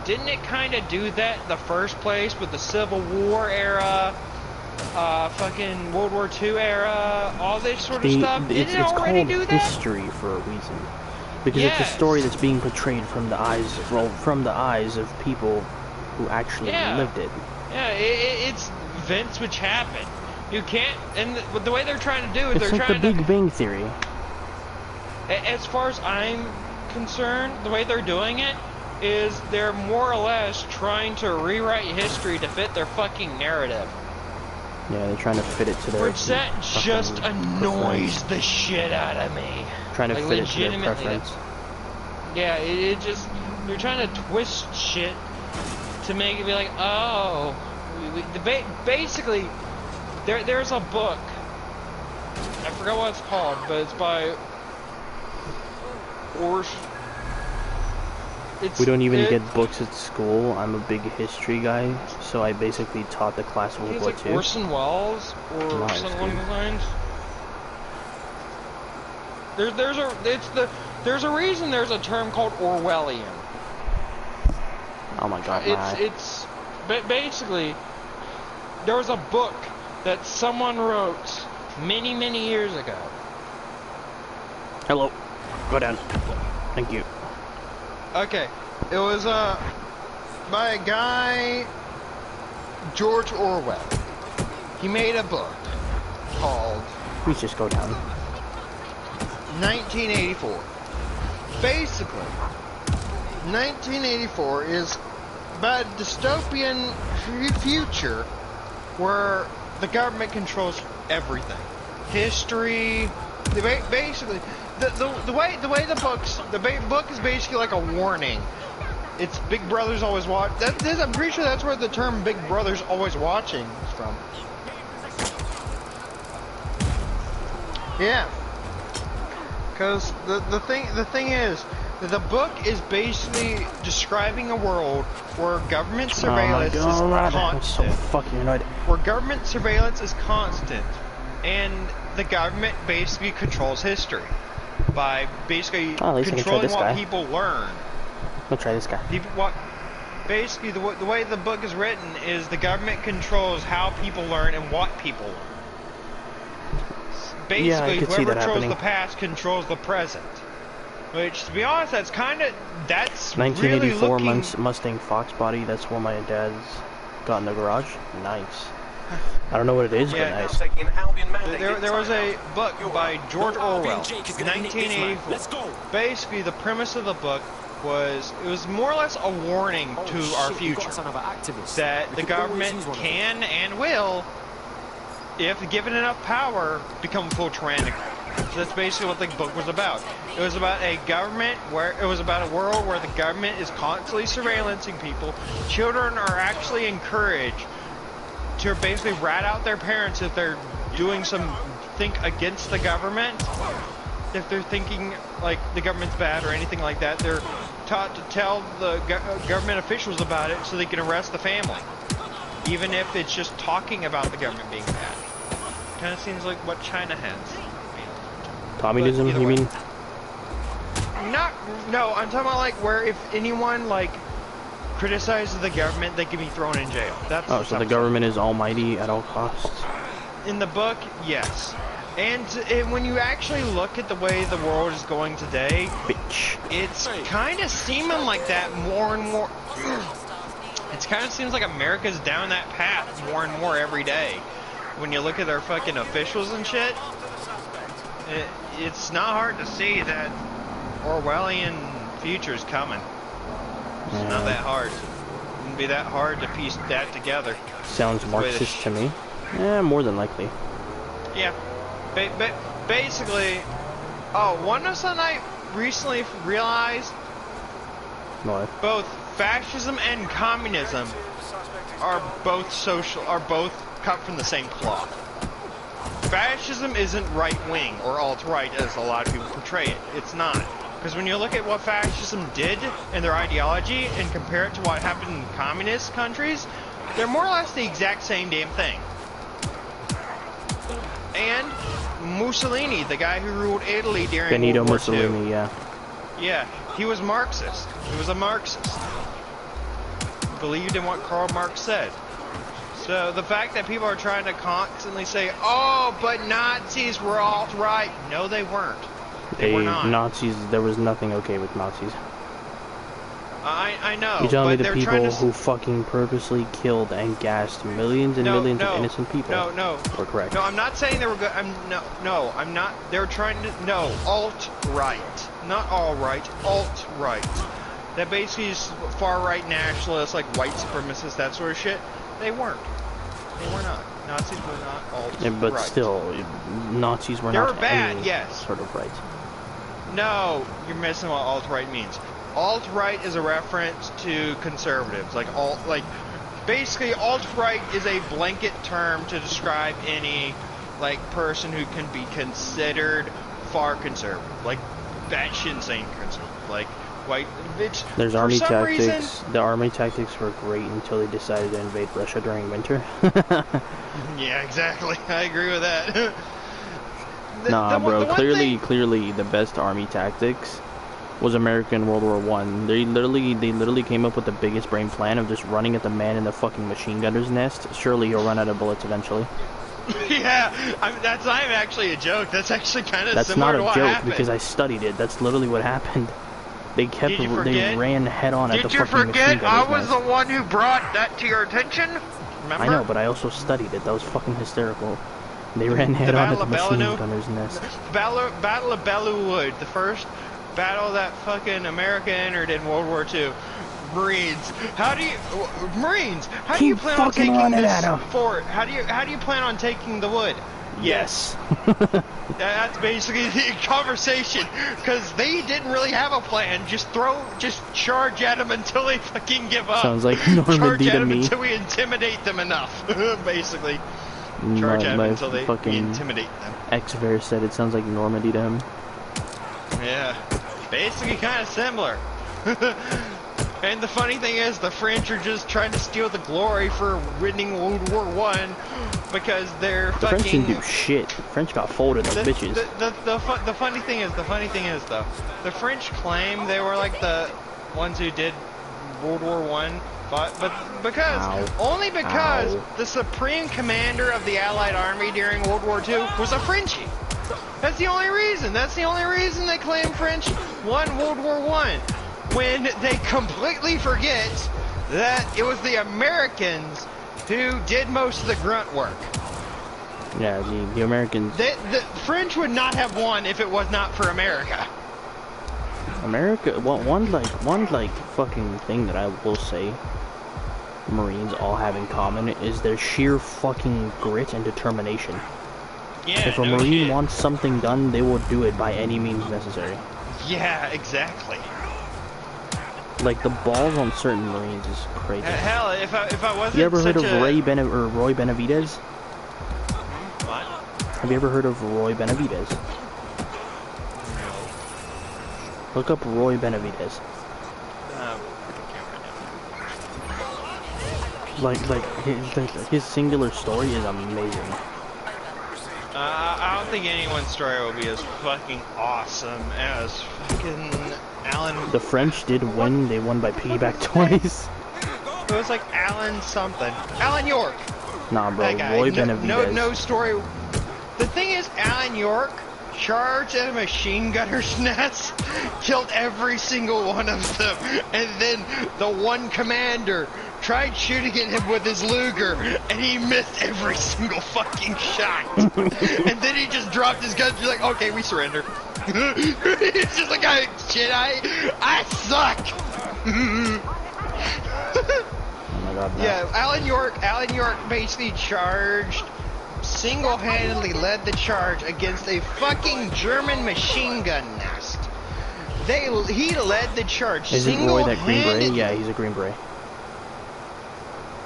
Didn't it kind of do that in the first place with the Civil War era, fucking World War II era, all this sort of stuff? Didn't it already do that? It's called history for a reason. Because it's a story that's being portrayed from the eyes of people who actually lived it. Yeah, it's events which happen. You can't, and the way they're trying to do it, it's like the Big Bang Theory. As far as I'm concerned, the way they're doing it is they're more or less trying to rewrite history to fit their fucking narrative. Yeah, they're trying to fit it to their... Which that just annoys the shit out of me. Trying to fit it to their preference. Yeah, it just... They're trying to twist shit to make it be like, oh... Basically, there's a book. I forgot what it's called, but it's by... We don't even get books at school. I'm a big history guy, so I basically taught the class World War II. Orson Welles or something along those lines. There's a reason there's a term called Orwellian. Oh my god, it's basically there was a book that someone wrote many years ago. Hello. Go down. Thank you. Okay, it was by a guy, George Orwell. He made a book called... Please just go down. 1984. Basically, 1984 is about a dystopian future where the government controls everything. History, basically... The way the book is basically like a warning. It's Big Brother's always watch. I'm pretty sure that's where the term Big Brother's always watching is from. Yeah, because the thing is that the book is basically describing a world where government surveillance is constant. So fucking annoyed. Where government surveillance is constant, and the government basically controls history. By basically controlling what people learn. I'll try this guy. Basically, the way the book is written is the government controls how people learn and what people learn. Basically, whoever controls the past controls the present. Which, to be honest, that's 1984 really Mustang Fox body. That's one my dad's got in the garage. Nice. I don't know what it is, but nice. There was a book by George Orwell, 1984. Basically, the premise of the book was, it was more or less a warning to our future. That the government can and will, if given enough power, become full tyrannical. So that's basically what the book was about. It was about a government it was about a world where the government is constantly surveillancing people. Children are actually encouraged to basically rat out their parents if they're doing think against the government. If they're thinking like the government's bad or anything like that, they're taught to tell the government officials about it so they can arrest the family, even if it's just talking about the government being bad. Kind of seems like what China has. Communism, you mean? No, I'm talking about like where if anyone like criticizes the government, they can be thrown in jail. That's so the government is almighty at all costs? In the book, yes. And when you actually look at the way the world is going today, it's kind of seeming like that more and more. It kind of seems like America's down that path more and more every day. When you look at their fucking officials and shit, it's not hard to see that Orwellian future's coming. It's not that hard. It wouldn't be that hard to piece that together. Sounds Marxist to me. Yeah, more than likely. Yeah. Basically, one of something I recently realized, what? Both fascism and communism are both cut from the same cloth. fascism isn't right-wing or alt-right as a lot of people portray it. It's not. Because when you look at what fascism did and their ideology and compare it to what happened in communist countries, they're more or less the exact same damn thing. And Mussolini, the guy who ruled Italy during Benito World War Mussolini, II, yeah. Yeah, he was Marxist. He was a Marxist. Believed in what Karl Marx said. So the fact that people are trying to constantly say, oh, but Nazis were alt-right. No, they weren't. They were not. Nazis, there was nothing okay with Nazis. I know. You're telling me but the people who fucking purposely killed and gassed millions and millions of innocent people were correct? No, I'm not saying they were good. No, I'm not. They're trying to. No, alt-right. Not all-right. Alt-right. That basically is far-right nationalists, like white supremacists, that sort of shit. They weren't. They were not. Nazis were not alt-right. Yeah, but still, Nazis were not bad, any yes. sort of right. No, you're missing what alt-right means. Alt-right is a reference to conservatives. Basically, alt-right is a blanket term to describe any, person who can be considered far conservative. Like, batshit insane conservative. White, bitch. There's army tactics. The army tactics were great until they decided to invade Russia during winter. Yeah, exactly. I agree with that. Bro. Clearly, the best army tactics was America in World War I. They literally came up with the biggest brain plan of just running at the man in the fucking machine gunner's nest. Surely he'll run out of bullets eventually. Yeah, that's not actually a joke. That's actually kind of similar to what happened. That's not a joke happened. Because I studied it. That's literally what happened. They ran head on at the fucking machine gunner's nest. Did you forget I was the one who brought that to your attention? Remember? I know, but I also studied it. That was fucking hysterical. They ran head on at the machine gunner's nest. Battle of Belleau Wood, the first battle that fucking America entered in World War II. Marines, how do you plan on taking this fort? How do you plan on taking the wood? Yes. That's basically the conversation, because they didn't really have a plan. Just charge at them until they fucking give up. Sounds like Normandy charge at to them me. Until we intimidate them enough, basically. Charge at them until we intimidate them. Ex-Ver said it sounds like Normandy to him. Yeah, basically kind of similar. And the funny thing is, the French are just trying to steal the glory for winning World War I because they're the French didn't do shit. The French got folded like bitches. The funny thing is though, the French claim they were like the ones who did World War I, but only because the supreme commander of the Allied army during World War II was a Frenchie. That's the only reason. That's the only reason they claim French won World War I. When they completely forget that it was the Americans who did most of the grunt work. Yeah, the Americans. The French would not have won if it was not for America. America, one fucking thing that I will say Marines all have in common is their sheer fucking grit and determination. Yeah, if a Marine wants something done, they will do it by any means necessary. Yeah, exactly. Like, the balls on certain Marines is crazy. Hell, if I wasn't You ever heard of such Roy Benavidez? What? Have you ever heard of Roy Benavidez? Look up Roy Benavidez. His singular story is amazing. I don't think anyone's story will be as fucking awesome as fucking Alan. The French did win. They won by piggyback twice. It was like Alan something. Alan York. Nah, bro. Roy Benavidez. No story. The thing is, Alan York charged at a machine gunner's nest, killed every single one of them, and then the one commander tried shooting at him with his Luger, and he missed every single fucking shot. And then he just dropped his gun. He's like, okay, we surrender. It's just like, shit, I suck. Oh my God, no. Yeah, Alan York basically charged, single-handedly led the charge against a fucking German machine gun nest. He led the charge. Is it Roy that Green Beret? Yeah, he's a Green Beret.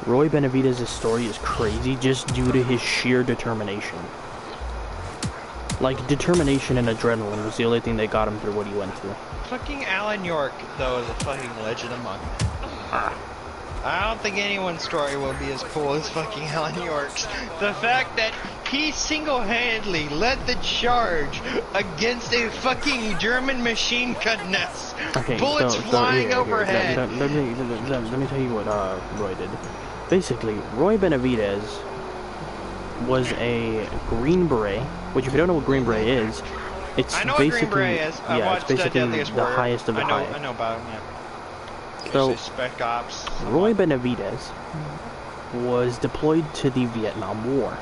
Roy Benavidez' story is crazy just due to his sheer determination. Like, determination and adrenaline was the only thing that got him through what he went through. Fucking Alan York, though, is a fucking legend among men. I don't think anyone's story will be as cool as fucking Alan York's. The fact that he single-handedly led the charge against a fucking German machine gun nest. Okay, bullets flying overhead. Let me tell you what Roy did. Basically, Roy Benavidez was a Green Beret, which if you don't know what Green Beret is, it's I know basically, what Green Beret is. I yeah, it's watched basically the highest of the high. I know about him, yeah. So, Spec Ops. Roy Benavidez was deployed to the Vietnam War.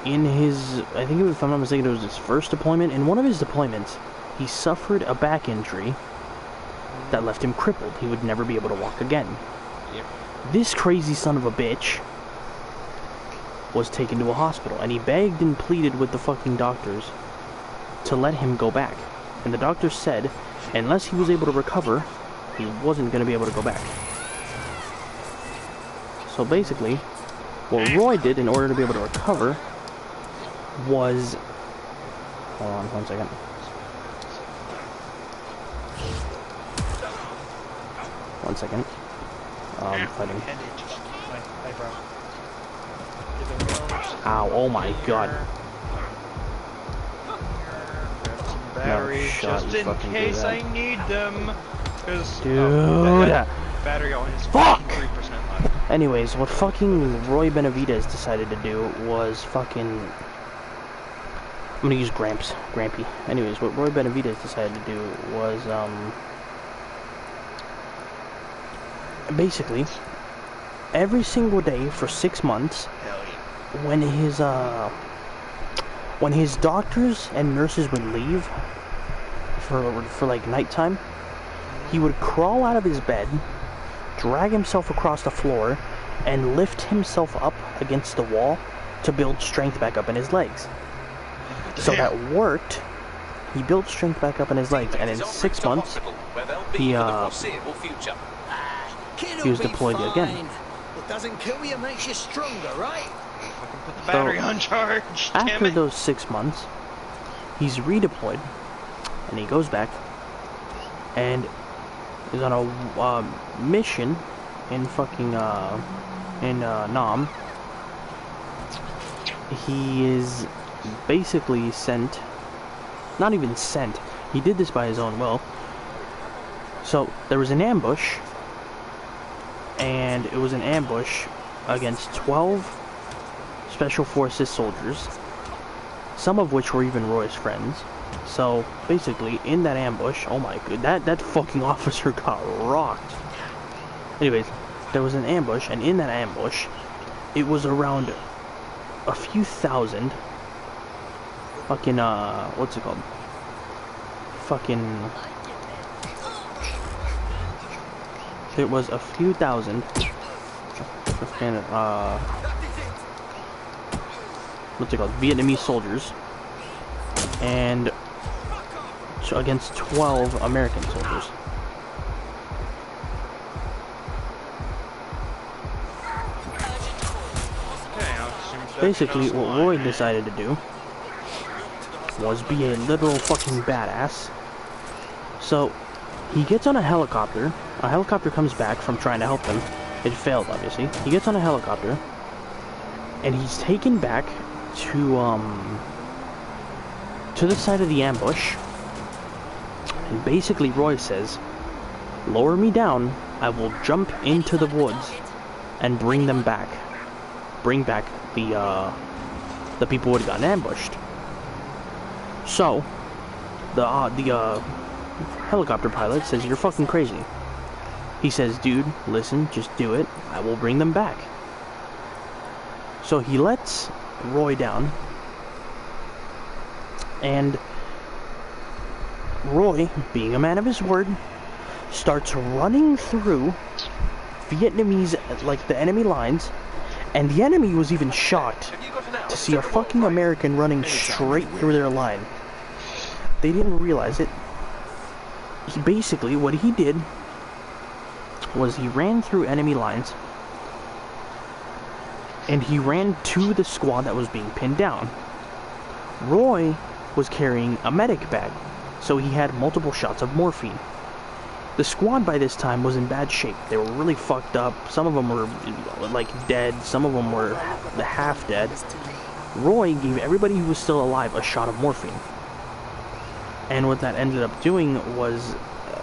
In his, I think if I'm not mistaken, it was his first deployment. In one of his deployments, he suffered a back injury that left him crippled. He would never be able to walk again. Yep. This crazy son of a bitch was taken to a hospital, and he begged and pleaded with the fucking doctors to let him go back. And the doctors said, unless he was able to recover, he wasn't going to be able to go back. So basically, what Roy did in order to be able to recover was... Hold on 1 second. Fighting. Ow, oh my god. Battery, No, just in case I need them. Dude! Battery only has Fuck! 3% left. Anyways, what fucking Roy Benavidez decided to do was fucking... I'm gonna use Grampy. Anyways, what Roy Benavidez decided to do was, basically, every single day for 6 months, when his doctors and nurses would leave for like nighttime, he would crawl out of his bed, drag himself across the floor, and lift himself up against the wall to build strength back up in his legs. So that worked. He built strength back up in his legs, and in 6 months, he was deployed again. What doesn't kill you makes you stronger, right? Put the battery on charge. After those 6 months, he's redeployed, and he goes back, and is on a mission in fucking Nam. He is basically sent, not even sent, he did this by his own will. So there was an ambush, and it was an ambush against 12 Special Forces soldiers, some of which were even Roy's friends. So basically, in that ambush, oh my god, that fucking officer got rocked. Anyways, there was an ambush, and in that ambush, it was around a few thousand fucking, what's it called? Fucking... It was a few thousand fucking, what's it called? Vietnamese soldiers, and against 12 American soldiers. Basically, what Roy decided to do was be a literal fucking badass. So, he gets on a helicopter. A helicopter comes back from trying to help him. It failed, obviously. He gets on a helicopter, and he's taken back to the side of the ambush. And basically, Roy says, "Lower me down. I will jump into the woods and bring them back. Bring back the people who had gotten ambushed." So, the helicopter pilot says, "You're fucking crazy." He says, "Dude, listen, just do it. I will bring them back." So he lets Roy down, and Roy, being a man of his word, starts running through Vietnamese, like the enemy lines, and the enemy was even shocked to see a fucking American running straight through their line. They didn't realize it. He basically, what he did was he ran through enemy lines, and he ran to the squad that was being pinned down. Roy was carrying a medic bag, so he had multiple shots of morphine. The squad by this time was in bad shape. They were really fucked up. Some of them were like dead. Some of them were half dead. Roy gave everybody who was still alive a shot of morphine. And what that ended up doing was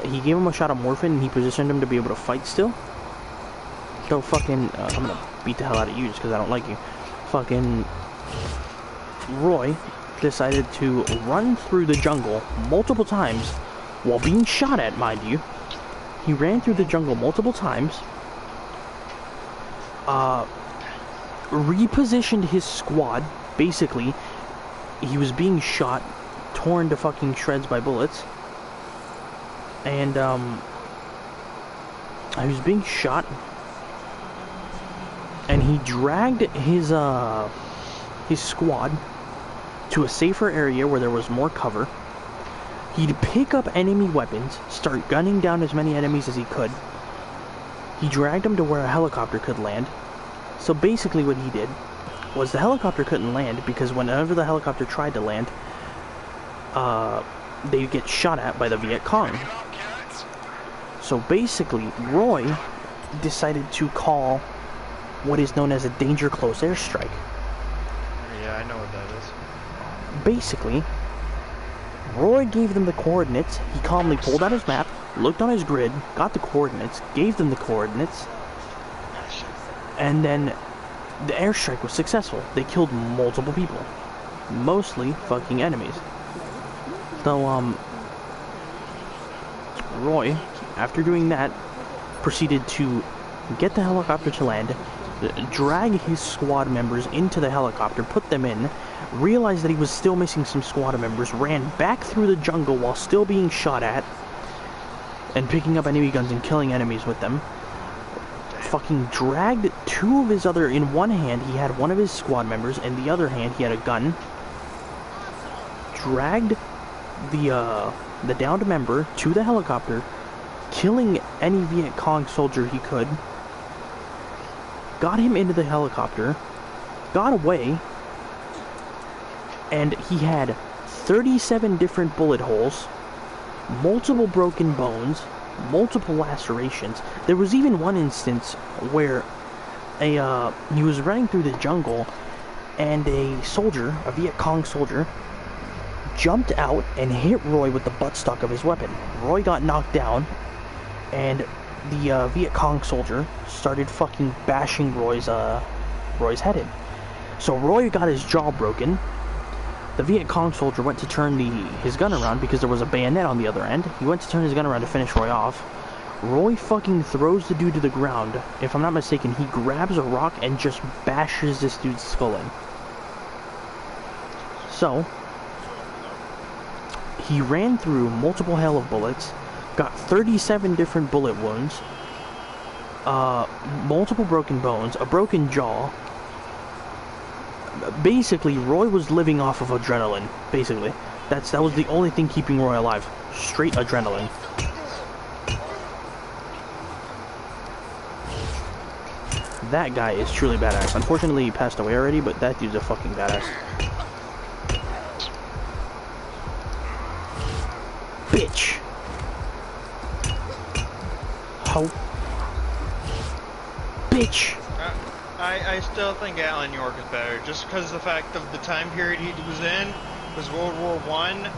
he gave him a shot of morphine and he positioned him to be able to fight still. So fucking, I'm gonna beat the hell out of you just because I don't like you. Fucking Roy decided to run through the jungle multiple times while being shot at, mind you. He ran through the jungle multiple times, repositioned his squad. Basically, he was being shot, torn to fucking shreds by bullets, and he was being shot, and he dragged his squad to a safer area where there was more cover. He'd pick up enemy weapons, start gunning down as many enemies as he could. He dragged them to where a helicopter could land. So basically what he did was the helicopter couldn't land because whenever the helicopter tried to land, they'd get shot at by the Viet Cong. So basically, Roy decided to call what is known as a danger close airstrike. Yeah, I know what that is. Basically, Roy gave them the coordinates. He calmly pulled out his map, looked on his grid, got the coordinates, gave them the coordinates, and then the airstrike was successful. They killed multiple people, mostly fucking enemies. So, Roy, after doing that, proceeded to get the helicopter to land, drag his squad members into the helicopter, put them in, realized that he was still missing some squad members, ran back through the jungle while still being shot at, and picking up enemy guns and killing enemies with them. Fucking dragged two of his other, in one hand he had one of his squad members, in the other hand he had a gun. Dragged the downed member to the helicopter, killing any Viet Cong soldier he could, got him into the helicopter, got away, and he had 37 different bullet holes, multiple broken bones, multiple lacerations. There was even one instance where he was running through the jungle and a soldier, a Viet Cong soldier, jumped out and hit Roy with the buttstock of his weapon. Roy got knocked down, and the Viet Cong soldier started fucking bashing Roy's head in. So Roy got his jaw broken. The Viet Cong soldier went to turn his gun around because there was a bayonet on the other end. He went to turn his gun around to finish Roy off. Roy fucking throws the dude to the ground. If I'm not mistaken, he grabs a rock and just bashes this dude's skull in. So, he ran through multiple hail of bullets, got 37 different bullet wounds, multiple broken bones, a broken jaw. Basically, Roy was living off of adrenaline, basically. That was the only thing keeping Roy alive. Straight adrenaline. That guy is truly badass. Unfortunately, he passed away already, but that dude's a fucking badass. Bitch! Ho. Bitch! I still think Alan York is better, just because of the fact of the time period he was in was World War I,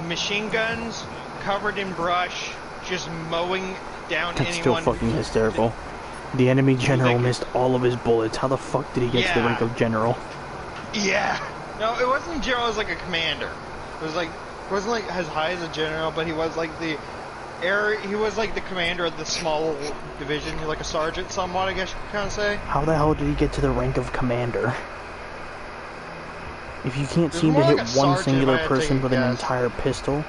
machine guns, covered in brush, just mowing down anyone. That's still fucking hysterical. The enemy general missed all of his bullets. How the fuck did he get to the rank of general? Yeah. No, it wasn't general, it was like a commander. It wasn't like as high as a general, but he was like the commander of the small division. He was like a sergeant somewhat, I guess you could kind of say. How the hell did he get to the rank of commander? If you can't seem to hit one singular person with an entire pistol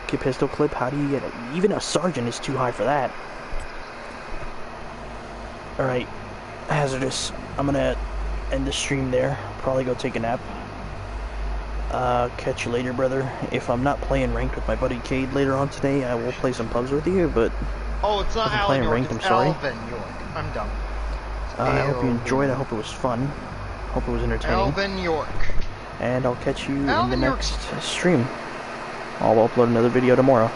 clip, how do you get it? Even a sergeant is too high for that. Alright, Hazardous. I'm gonna end the stream there. Probably go take a nap. Catch you later, brother. If I'm not playing ranked with my buddy Cade later on today, I will play some pubs with you, but... Oh, it's not Alan York, ranked, it's Alvin York. I'm dumb. I hope you enjoyed. I hope it was fun. Hope it was entertaining. Alvin York. and I'll catch you in the next stream. I'll upload another video tomorrow.